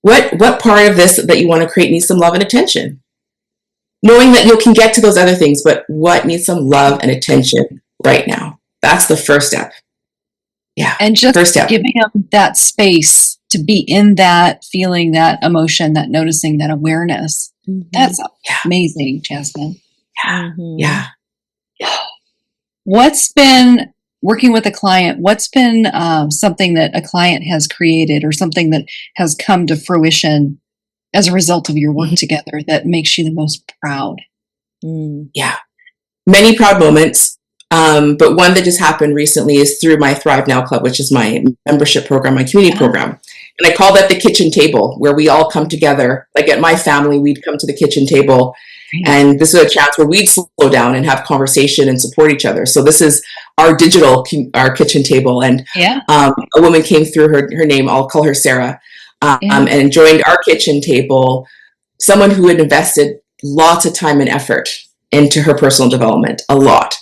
What part of this that you want to create needs some love and attention? Knowing that you can get to those other things, but what needs some love and attention right now? That's the first step. Yeah. And just giving them that space to be in that feeling, that emotion, that noticing, that awareness. That's amazing, Jasmine. Yeah. What's been working with a client? What's been something that a client has created or something that has come to fruition as a result of your work together that makes you the most proud? Yeah. Many proud moments. But one that just happened recently is through my Thrive Now Club, which is my membership program, my community program. And I call that the kitchen table, where we all come together. Like at my family, we'd come to the kitchen table. And this is a chance where we'd slow down and have conversation and support each other. So this is our kitchen table. And a woman came through, her name, I'll call her Sarah, and joined our kitchen table. Someone who had invested lots of time and effort into her personal development, a lot.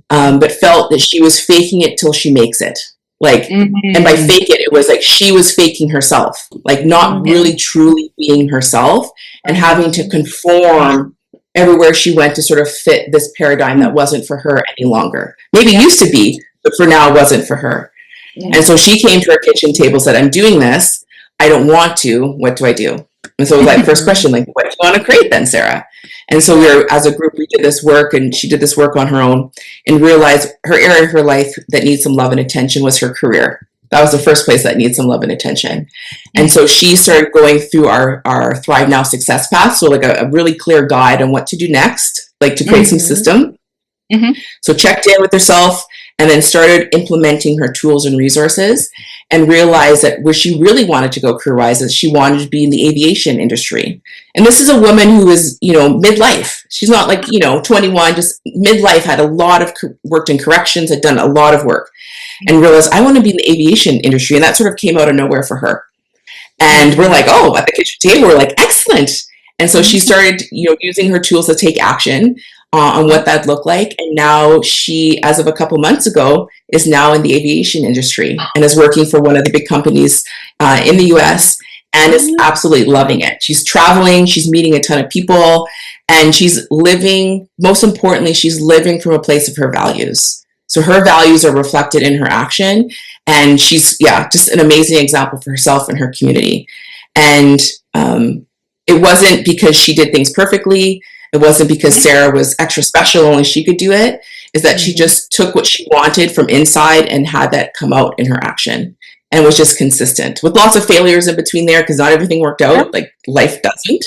But felt that she was faking it till she makes it. Like, and by fake it, it was like she was faking herself, like not really truly being herself and having to conform everywhere she went to sort of fit this paradigm that wasn't for her any longer. Maybe used to be, but for now wasn't for her. And so she came to our kitchen table, said, I'm doing this. I don't want to. What do I do? And so it was like, first question, like, what do you want to create then, Sarah? And so as a group, we did this work, and she did this work on her own and realized her area of her life that needs some love and attention was her career. That was the first place that needs some love and attention. And so she started going through our Thrive Now success path. So like a really clear guide on what to do next, like to create some system. So checked in with herself and then started implementing her tools and resources and realized that where she really wanted to go career-wise is she wanted to be in the aviation industry. And this is a woman who is, midlife. She's not like, 21, just midlife, had a lot of worked in corrections, had done a lot of work and realized I want to be in the aviation industry. And that sort of came out of nowhere for her. And we're like, oh, at the kitchen table, we're like, excellent. And so she started, using her tools to take action on what that looked like. And now she, as of a couple months ago, is now in the aviation industry and is working for one of the big companies in the US and is absolutely loving it. She's traveling, she's meeting a ton of people, and she's living, most importantly, she's living from a place of her values. So her values are reflected in her action. And she's, just an amazing example for herself and her community. And it wasn't because she did things perfectly. It wasn't because Sarah was extra special, only she could do it. Is that she just took what she wanted from inside and had that come out in her action, and was just consistent with lots of failures in between there because not everything worked out. Like life doesn't,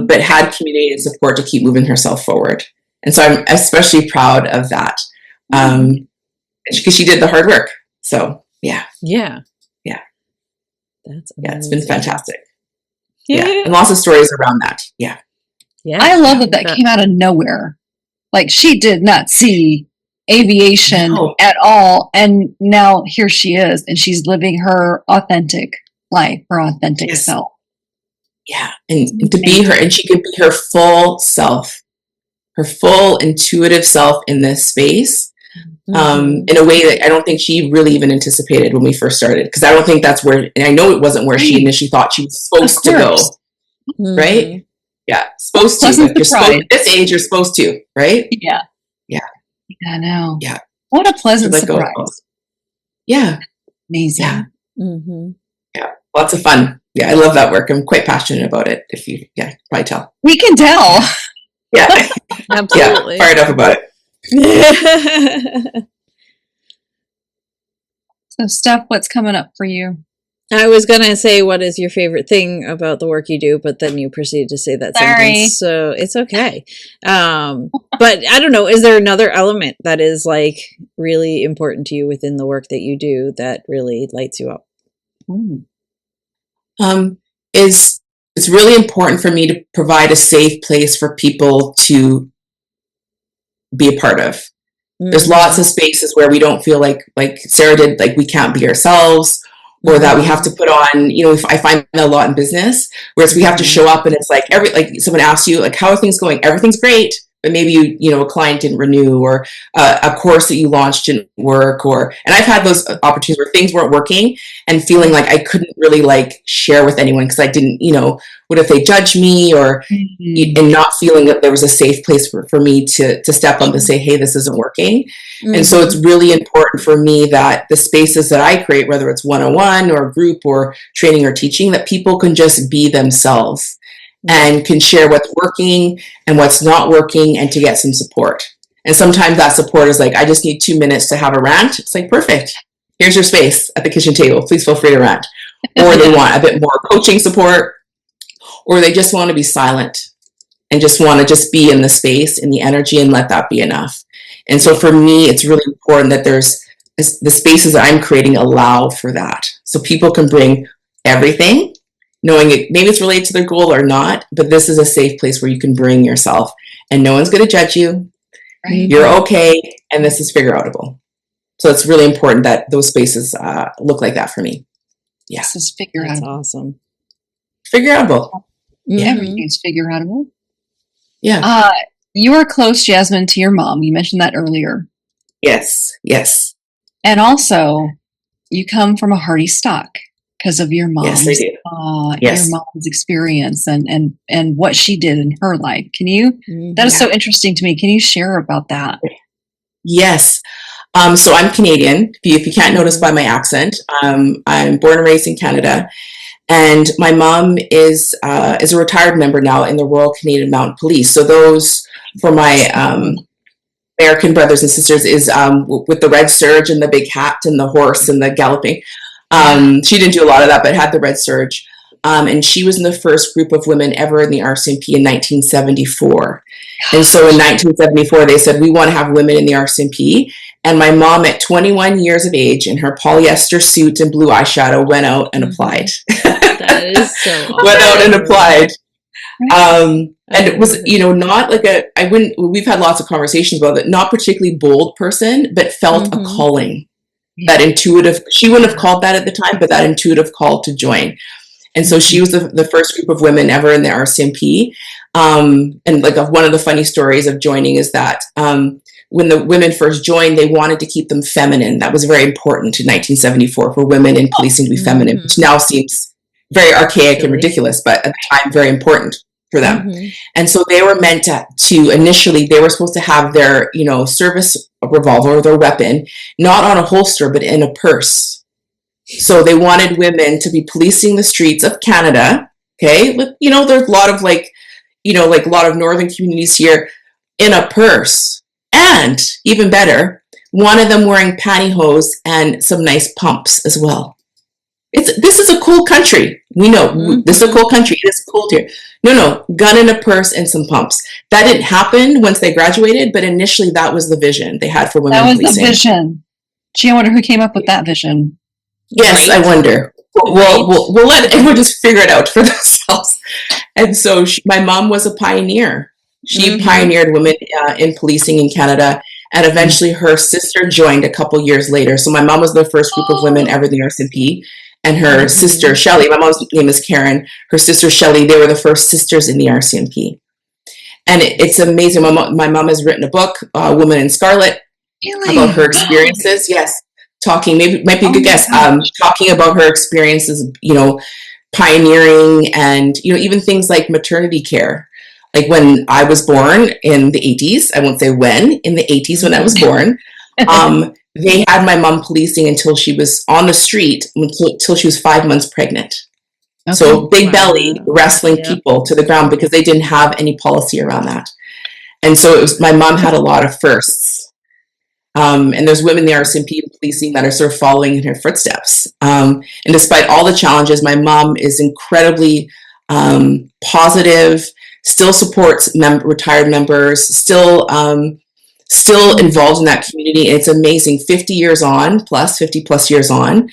but had community and support to keep moving herself forward. And so I'm especially proud of that because she did the hard work. So yeah. That's amazing. Yeah, it's been fantastic. Yeah. And lots of stories around that. Yeah. I love that came out of nowhere. Like she did not see aviation at all, and now here she is, and she's living her authentic life, her authentic self. Yeah, and to be her, and she can be her full self, her full intuitive self in this space, in a way that I don't think she really even anticipated when we first started. Because I don't think that's where, and I know it wasn't where she initially thought she was supposed to go. Right? Yeah, supposed to. Like you're supposed, at this age, you're supposed to, right? Yeah. I know. Yeah. What a pleasant surprise. Yeah. Amazing. Yeah. Yeah. Lots of fun. Yeah, I love that work. I'm quite passionate about it. If you, probably tell. We can tell. Yeah. Absolutely. Yeah, fired up about it. So, Steph, what's coming up for you? I was going to say, what is your favorite thing about the work you do? But then you proceeded to say that sentence. So it's okay. But I don't know. Is there another element that is like really important to you within the work that you do that really lights you up? It's really important for me to provide a safe place for people to be a part of. There's lots of spaces where we don't feel like Sarah did, like we can't be ourselves, or that we have to put on, I find that a lot in business, whereas we have to show up and it's like someone asks you, like, how are things going? Everything's great. But maybe a client didn't renew, or a course that you launched didn't work, and I've had those opportunities where things weren't working and feeling like I couldn't really share with anyone because I didn't, what if they judge me, or and not feeling that there was a safe place for me to step up and say, hey, this isn't working. And so it's really important for me that the spaces that I create, whether it's one-on-one or group or training or teaching, that people can just be themselves and can share what's working and what's not working, and to get some support. And sometimes that support is like, I just need 2 minutes to have a rant. It's like, perfect. Here's your space at the kitchen table. Please feel free to rant. Or they want a bit more coaching support, or they just want to be silent and just want to just be in the space, in the energy, and let that be enough. And so for me, it's really important that there's the spaces that I'm creating allow for that. So people can bring everything, knowing it, maybe it's related to their goal or not, but this is a safe place where you can bring yourself and no one's going to judge you. Right. You're okay. And this is figure outable. So it's really important that those spaces look like that for me. Yeah. This is figure outable. That's awesome. Figure outable. Yeah. Everything's figure outable. Yeah. You are close, Jasmine, to your mom. You mentioned that earlier. Yes. And also, you come from a hearty stock because of your mom's, yes, I do. Your mom's experience and what she did in her life. Can you? That is so interesting to me. Can you share about that? Yes. So I'm Canadian. If you can't notice by my accent, I'm born and raised in Canada, and my mom is a retired member now in the Royal Canadian Mounted Police. So those, for my American brothers and sisters, is with the red serge and the big hat and the horse and the galloping. She didn't do a lot of that, but had the red serge. And she was in the first group of women ever in the RCMP in 1974. And so in 1974, they said, we want to have women in the RCMP. And my mom, at 21 years of age, in her polyester suit and blue eyeshadow, went out and applied. That is so awesome. Went out and applied. And it was, not like we've had lots of conversations about it, not particularly bold person, but felt a calling. That intuitive, she wouldn't have called that at the time, but that intuitive call to join. And so she was the first group of women ever in the RCMP. And one of the funny stories of joining is that when the women first joined, they wanted to keep them feminine. That was very important in 1974 for women in policing to be feminine, which now seems very archaic and ridiculous, but at the time, very important for them. And so they were meant to initially, they were supposed to have their, service revolver or their weapon, not on a holster, but in a purse. So they wanted women to be policing the streets of Canada Okay. But, there's a lot of like a lot of northern communities here, in a purse. And even better, one of them wearing pantyhose and some nice pumps as well. This is a cool country. We know this is a cool country. It's cold here. No, gun in a purse and some pumps. That didn't happen once they graduated, but initially that was the vision they had for women policing. That was the vision. Gee, I wonder who came up with that vision. Yes, right. I wonder. We'll let everyone just figure it out for themselves. And so my mom was a pioneer. She pioneered women in policing in Canada, and eventually her sister joined a couple years later. So my mom was the first group of women ever in the RCMP, and her sister Shelley, my mom's name is Karen, her sister Shelley, they were the first sisters in the RCMP. And it's amazing. My mom has written a book, Woman in Scarlet, about her experiences. Yes. Talking, might be a good guess, talking about her experiences, pioneering, and, even things like maternity care. Like when I was born in the 80s, I won't say when, in the 80s when I was born, they had my mom policing until she was on the street, until she was 5 months pregnant. Okay. So big belly, wrestling people to the ground because they didn't have any policy around that. And so my mom had a lot of firsts. And there's women in the RCMP policing that are sort of following in her footsteps. And despite all the challenges, my mom is incredibly positive, still supports retired members, still involved in that community. It's amazing. 50 plus years on,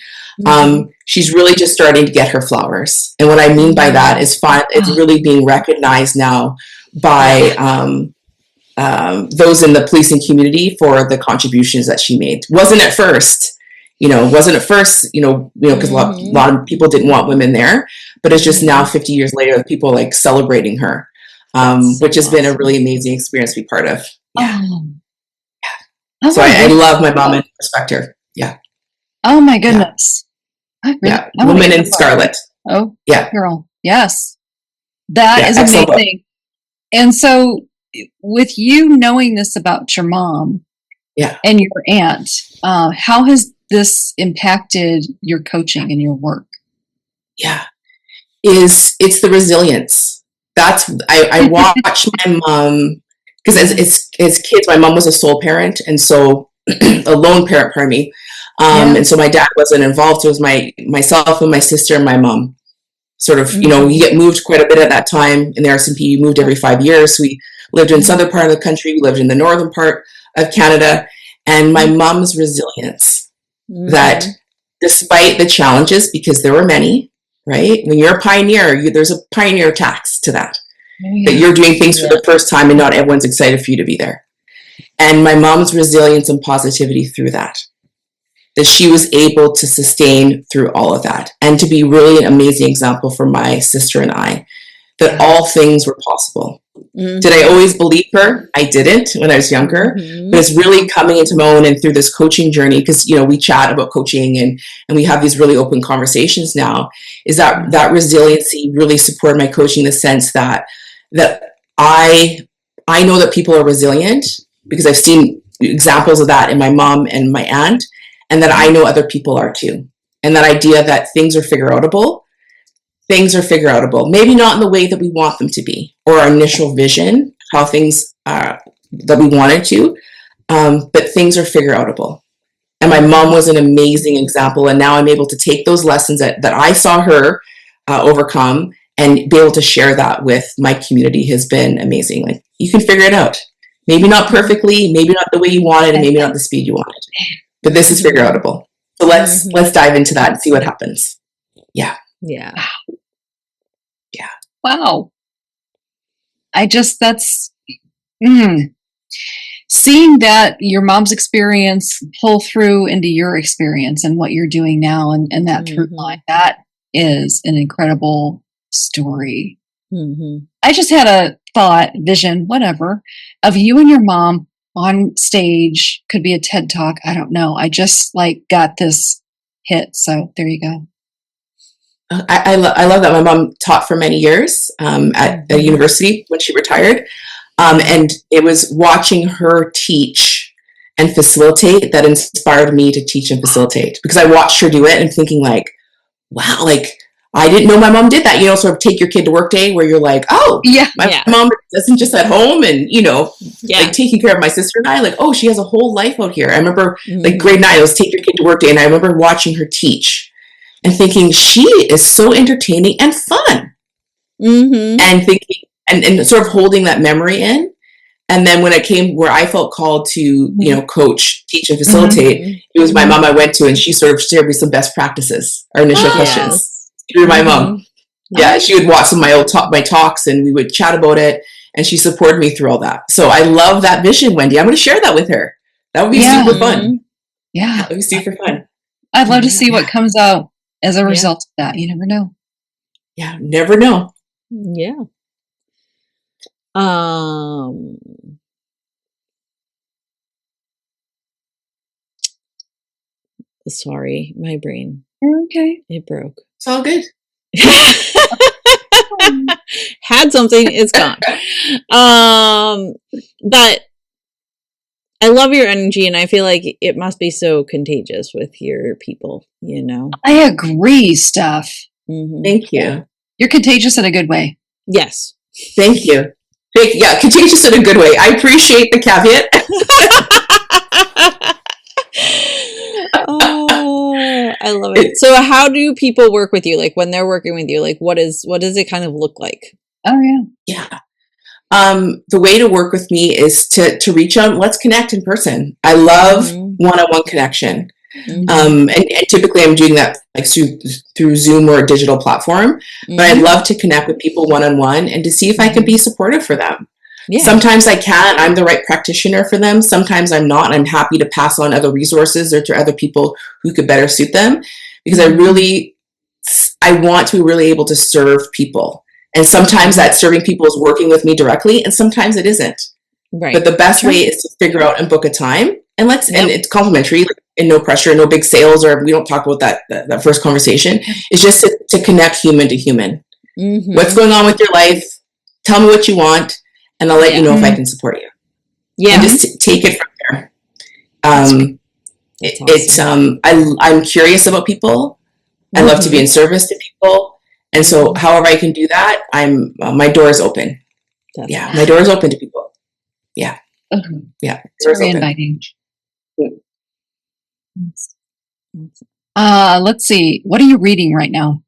she's really just starting to get her flowers. And what I mean by that is it's really being recognized now by those in the policing community for the contributions that she made. Wasn't at first, because a lot of people didn't want women there, but it's just now 50 years later, people like celebrating her, which has been a really amazing experience to be part of. Yeah. So I love my mom and respect her. Yeah. Oh my goodness. Yeah. Woman in Scarlet. Oh yeah. Girl. Yes. That is amazing. Excellent. And so with you knowing this about your mom and your aunt, how has this impacted your coaching and your work? Yeah. It's the resilience. I watch my mom, because as kids, my mom was a sole parent, and so a lone parent, pardon me. And so my dad wasn't involved. So it was myself and my sister and my mom. Sort of, you get moved quite a bit at that time in the RCMP. You moved every 5 years. So we lived in the southern part of the country. We lived in the northern part of Canada. And my mom's resilience, that despite the challenges, because there were many, right? When you're a pioneer, there's a pioneer tax to that. That you're doing things for the first time and not everyone's excited for you to be there. And my mom's resilience and positivity through that she was able to sustain through all of that, and to be really an amazing example for my sister and I, that all things were possible. Did I always believe her? I didn't when I was younger, but it's really coming into my own and through this coaching journey, because, we chat about coaching and we have these really open conversations now, is that resiliency really supported my coaching in the sense that I know that people are resilient because I've seen examples of that in my mom and my aunt, and that I know other people are too. And that idea that things are figure outable. Maybe not in the way that we want them to be, or our initial vision, how things that we wanted to, but things are figure outable. And my mom was an amazing example. And now I'm able to take those lessons that I saw her overcome and be able to share that with my community has been amazing. Like, you can figure it out. Maybe not perfectly, maybe not the way you wanted, and maybe not the speed you wanted. But this is figure outable. So let's dive into that and see what happens. Yeah. Yeah. Yeah. Wow. Seeing that your mom's experience pull through into your experience and what you're doing now, and that through line, that is an incredible story. I just had a thought, vision, whatever, of you and your mom on stage. Could be a TED Talk. I don't know. I just got this hit. So there you go. I love that. My mom taught for many years at a university when she retired. And it was watching her teach and facilitate that inspired me to teach and facilitate, because I watched her do it and thinking wow, I didn't know my mom did that, sort of take your kid to work day where you're like, oh, Yeah. my mom isn't just at home and, like taking care of my sister and I, like, oh, she has a whole life out here. I remember like grade 9, it was take your kid to work day. And I remember watching her teach and thinking she is so entertaining and fun and thinking and sort of holding that memory in. And then when it came where I felt called to, coach, teach, and facilitate, it was my mom I went to, and she sort of shared me some best practices or initial questions. Through my mom. Yeah, she would watch some of my talks, and we would chat about it, and she supported me through all that. So I love that vision, Wendy. I'm going to share that with her. That would be super fun. Yeah. That would be super fun. I'd love to see what comes out as a result of that. You never know. Yeah, never know. Yeah. Sorry, my brain. Okay. It broke. It's all good. Had something, it's gone. But I love your energy, and I feel like it must be so contagious with your people, I agree, Steph. Thank you. You're contagious in a good way. Yes. Thank you. Yeah, contagious in a good way. I appreciate the caveat. Oh, I love it. So how do people work with you? Like when they're working with you, like what does it kind of look like? Oh yeah. Yeah. The way to work with me is to reach out. Let's connect in person. I love one-on-one connection. And typically I'm doing that like through Zoom or a digital platform, but I'd love to connect with people one-on-one and to see if I can be supportive for them. Yeah. Sometimes I can. I'm the right practitioner for them. Sometimes I'm not. And I'm happy to pass on other resources or to other people who could better suit them, because I want to be really able to serve people. And sometimes that serving people is working with me directly, and sometimes it isn't. Right. But the best way is to figure out and book a time, and and it's complimentary and no pressure, no big sales, or we don't talk about that first conversation. It's just to connect human to human. What's going on with your life? Tell me what you want, and I'll let you know if I can support you. Yeah. And just take it from there. Awesome. I'm curious about people. I love to be in service to people. And so however I can do that, my door is open. My door is open to people. Yeah. Yeah. It's very inviting. Let's see. What are you reading right now?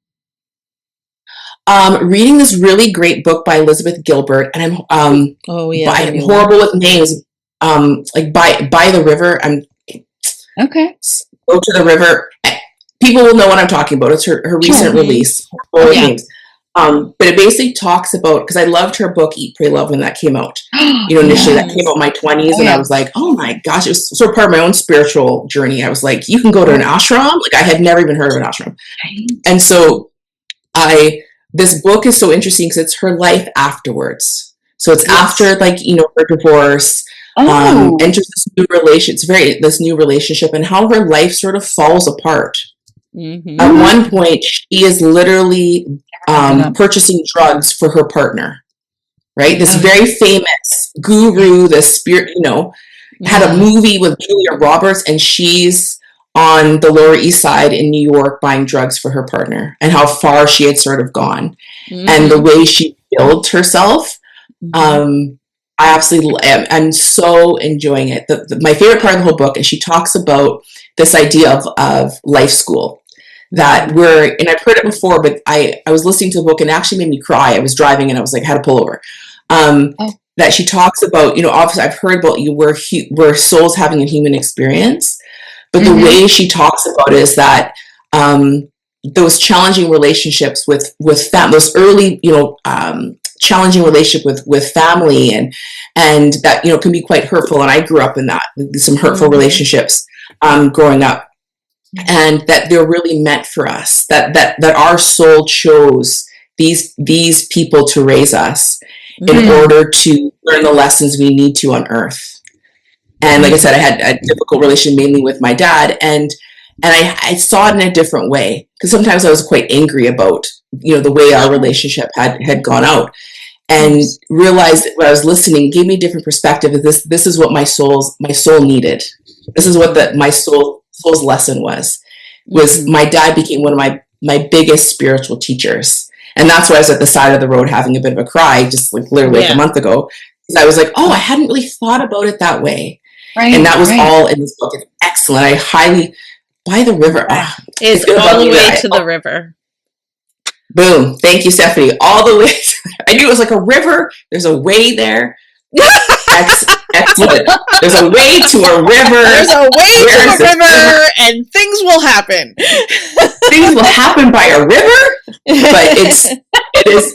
Reading this really great book by Elizabeth Gilbert, and I'm horrible with names. Like by the river. Okay. Go to the river. People will know what I'm talking about. It's her recent release. Names. But it basically talks about, because I loved her book Eat, Pray, Love when that came out. Initially that came out in my 20s, and I was like, oh my gosh, it was sort of part of my own spiritual journey. I was like, you can go to an ashram. Like I had never even heard of an ashram, and so this book is so interesting because it's her life afterwards. So it's after her divorce. Enters this new relationship, and how her life sort of falls apart. At one point, she is literally purchasing drugs for her partner. Right, this very famous guru, the spirit, had a movie with Julia Roberts, and she's on the Lower East Side in New York buying drugs for her partner, and how far she had sort of gone, and the way she built herself. I absolutely am. I'm so enjoying it. My favorite part of the whole book, and she talks about this idea of life school that and I've heard it before, but I was listening to the book and it actually made me cry. I was driving and I was like, I had to pull over. That she talks about, obviously I've heard about where souls having a human experience, but the way she talks about it is that those challenging relationships with those early, challenging relationship with family and that can be quite hurtful, and I grew up in that, some hurtful relationships growing up, and that they're really meant for us, that our soul chose these people to raise us in order to learn the lessons we need to on earth. And like I said, I had a difficult relation mainly with my dad, and I saw it in a different way, because sometimes I was quite angry about the way our relationship had gone out, and realized that when I was listening, gave me a different perspective. This is what my soul needed. This is what my soul's lesson was my dad became one of my my biggest spiritual teachers. And that's why I was at the side of the road having a bit of a cry just like literally like a month ago. Because I was like, oh, I hadn't really thought about it that way. Right. And that was all in this book. It's excellent. I highly, by the river. Oh, it's all the way to the river. Boom. Thank you, Stephanie. All the way. I knew it was like a river. There's a way there. Excellent. There's a way to a river. There's a way to a river, and things will happen. Things will happen by a river, but it is.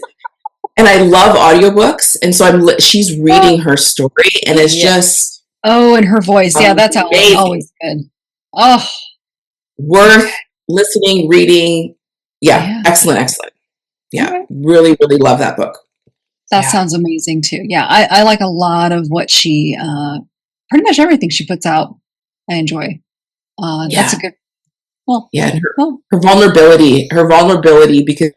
And I love audiobooks, and so she's reading her story, and it's just and her voice. Yeah, that's always good. Oh, worth listening, reading. Yeah, excellent. Yeah, really, really love that book. That sounds amazing too. Yeah, I like a lot of what she, pretty much everything she puts out. I enjoy. That's a good. Well, yeah, her vulnerability, because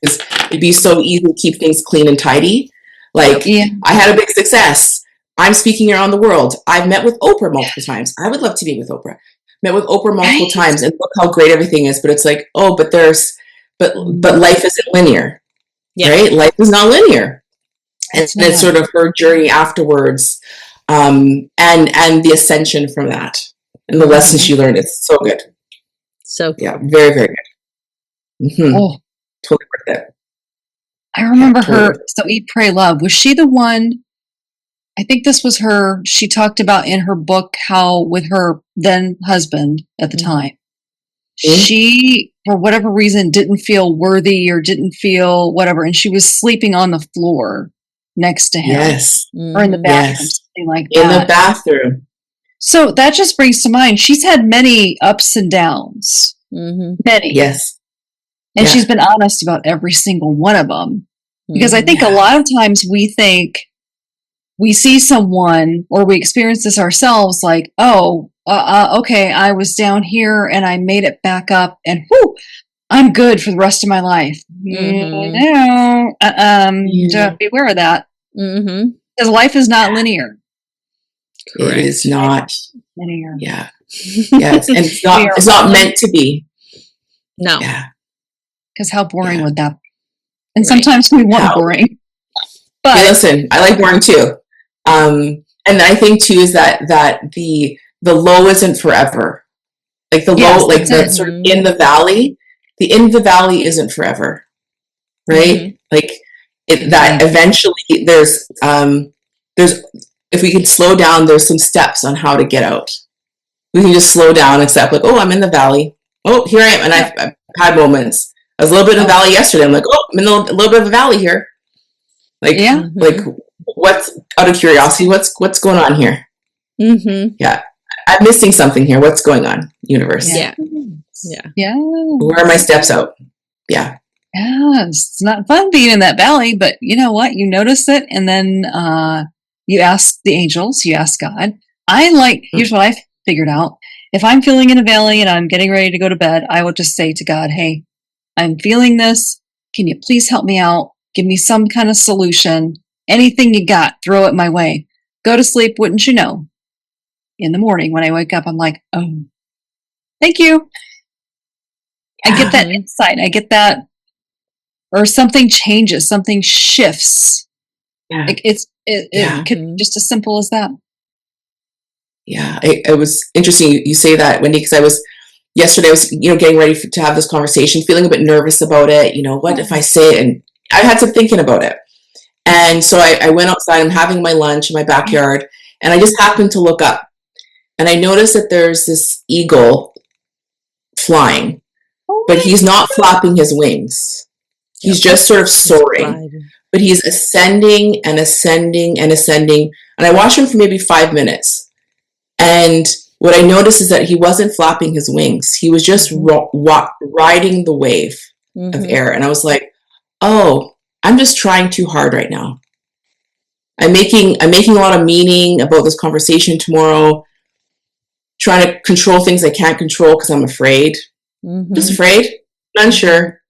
it'd be so easy to keep things clean and tidy. Like, I had a big success. I'm speaking around the world. I've met with Oprah multiple times. I would love to meet with Oprah. Met with Oprah multiple times, and look how great everything is. But it's like, but life isn't linear, right? Life is not linear. And it's sort of her journey afterwards, and the ascension from that, and the lessons she learned. It's so good. So yeah, very, very good. Mm-hmm. Oh, totally worth it. I remember her. So Eat, Pray, Love. Was she the one? I think this was her. She talked about in her book how with her then husband at the time, she, for whatever reason, didn't feel worthy or didn't feel whatever, and she was sleeping on the floor next to him. Yes. Or in the bathroom, something like that. In the bathroom. So that just brings to mind, she's had many ups and downs. Mm-hmm. Many. Yes. And she's been honest about every single one of them. Because I think a lot of times we think we see someone or we experience this ourselves like, okay, I was down here and I made it back up and I'm good for the rest of my life. Beware of that. Mm-hmm. Because life is not linear. Correct. It is not linear. Yeah. Yes. And it's not meant to be. No. Yeah. Because how boring would that be? And sometimes we want boring. But hey, listen, I like boring too. And I think too is that the low isn't forever. Like the low, like the sort of in the valley. The in the valley isn't forever, right? Like that eventually there's if we can slow down, there's some steps on how to get out. We can just slow down and accept like, I'm in the valley. Oh, here I am. And I've had moments. I was a little bit in the valley yesterday. I'm like, I'm in a little bit of a valley here. Like, like what's out of curiosity? What's going on here? Mm-hmm. Yeah. I'm missing something here. What's going on, universe? Yeah. Where are my steps out? Yeah. Yeah. It's not fun being in that valley, but you know what? You notice it, and then you ask the angels, you ask God. Here's what I figured out. If I'm feeling in a valley and I'm getting ready to go to bed, I will just say to God, hey, I'm feeling this. Can you please help me out? Give me some kind of solution. Anything you got, throw it my way. Go to sleep, wouldn't you know? In the morning when I wake up, I'm like, oh, thank you. I get that insight. I get that, or something changes, something shifts. Yeah. It could just as simple as that. Yeah, it was interesting you say that, Wendy, because yesterday I was getting ready to have this conversation, feeling a bit nervous about it. What if I say it? And I had some thinking about it. And so I went outside. I'm having my lunch in my backyard, and I just happened to look up, and I noticed that there's this eagle flying, but he's not flapping his wings. He's just sort of soaring, but he's ascending and ascending and ascending. And I watched him for maybe 5 minutes. And what I noticed is that he wasn't flapping his wings. He was just riding the wave of air. And I was like, I'm just trying too hard right now. I'm making a lot of meaning about this conversation tomorrow, trying to control things I can't control because I'm afraid. Just afraid, unsure.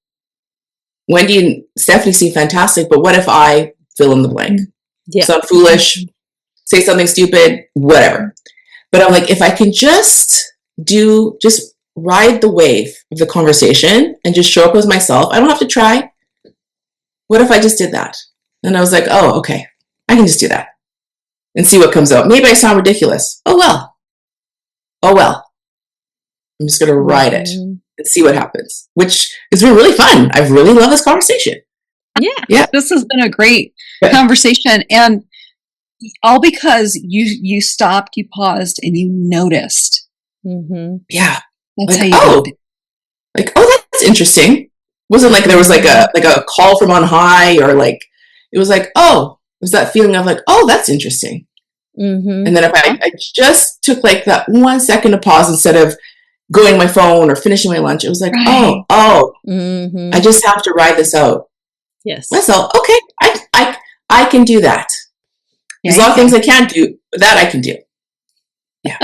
Wendy and Stephanie seem fantastic, but what if I fill in the blank? Yeah. So I'm foolish, say something stupid, whatever. But I'm like, if I can just ride the wave of the conversation and just show up as myself. I don't have to try. What if I just did that? And I was like, oh, okay, I can just do that and see what comes out. Maybe I sound ridiculous. Oh, well. Oh, well. I'm just going to ride it and see what happens, which has been really fun. I've really loved this conversation. Yeah. This has been a great conversation. And all because you stopped, you paused, and you noticed. Yeah. That's like, how you did it. Like, oh, that's interesting. Wasn't like there was like a call from on high, or like it was like, oh, it was that feeling of like, oh, that's interesting. And then if I just took like that 1 second to pause instead of going to my phone or finishing my lunch, it was like, I just have to ride this out. Yes. That's all. Okay, I can do that. There's a lot of things I can't do, but that I can do. Yeah.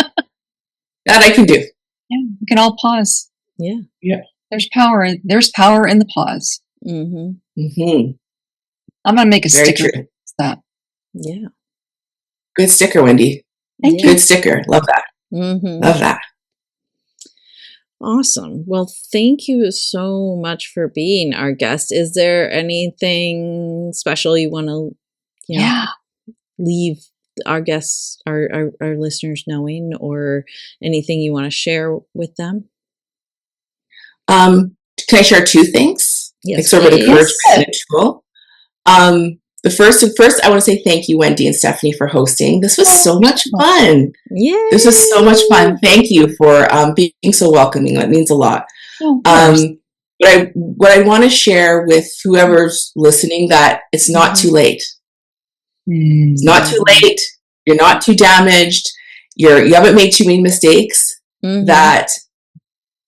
That I can do. Yeah, we can all pause. Yeah. There's power. There's power in the pause. I'm gonna make a sticker. True. That. Yeah. Good sticker, Wendy. Thank you. you. Good sticker. Love that. Love that. Awesome. Well, thank you so much for being our guest. Is there anything special you want to, leave our guests, our listeners knowing, or anything you want to share with them? Can I share two things? Yes, like sort of an encouragement and a tool. The first, I want to say thank you, Wendy and Stephanie, for hosting. This was so much fun. Yeah, this was so much fun. Thank you for being so welcoming. That means a lot. What I want to share with whoever's listening, that it's not too late. It's not too late. You're not too damaged. You haven't made too many mistakes. That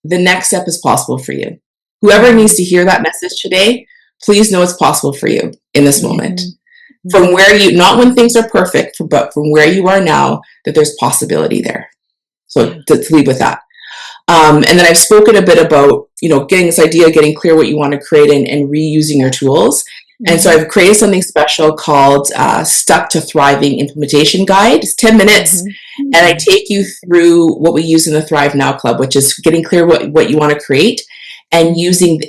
the next step is possible for you. Whoever needs to hear that message today, please know it's possible for you in this moment. From where not when things are perfect, but from where you are now, that there's possibility there. So to leave with that. And then I've spoken a bit about, getting this idea, getting clear what you want to create and reusing your tools. And so I've created something special called Stuck to Thriving Implementation Guide. It's 10 minutes. And I take you through what we use in the Thrive Now Club, which is getting clear what you want to create and then using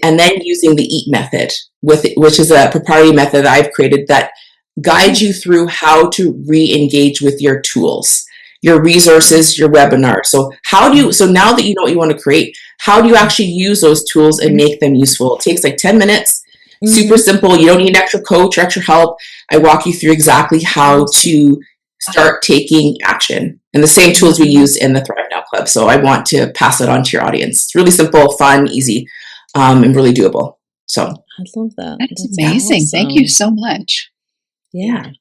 the EAT method, which is a proprietary method that I've created that guides you through how to re-engage with your tools, your resources, your webinar. So now that you know what you want to create, how do you actually use those tools and make them useful? It takes like 10 minutes. Super simple. You don't need an extra coach or extra help. I walk you through exactly how to start taking action, and the same tools we use in the Thrive Now Club. So I want to pass it on to your audience. It's really simple, fun, easy, and really doable. So I love that. That's amazing. Awesome. Thank you so much. Yeah.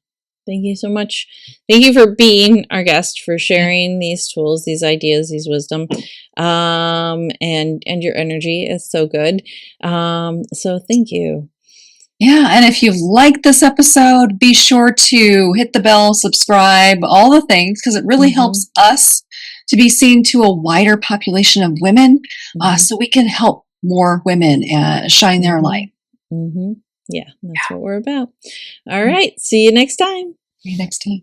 Thank you so much. Thank you for being our guest, for sharing these tools, these ideas, these wisdom, and your energy is so good. So thank you. Yeah, and if you've liked this episode, be sure to hit the bell, subscribe, all the things, because it really helps us to be seen to a wider population of women, so we can help more women shine their light. Yeah, that's what we're about. All right. See you next time. See you next time.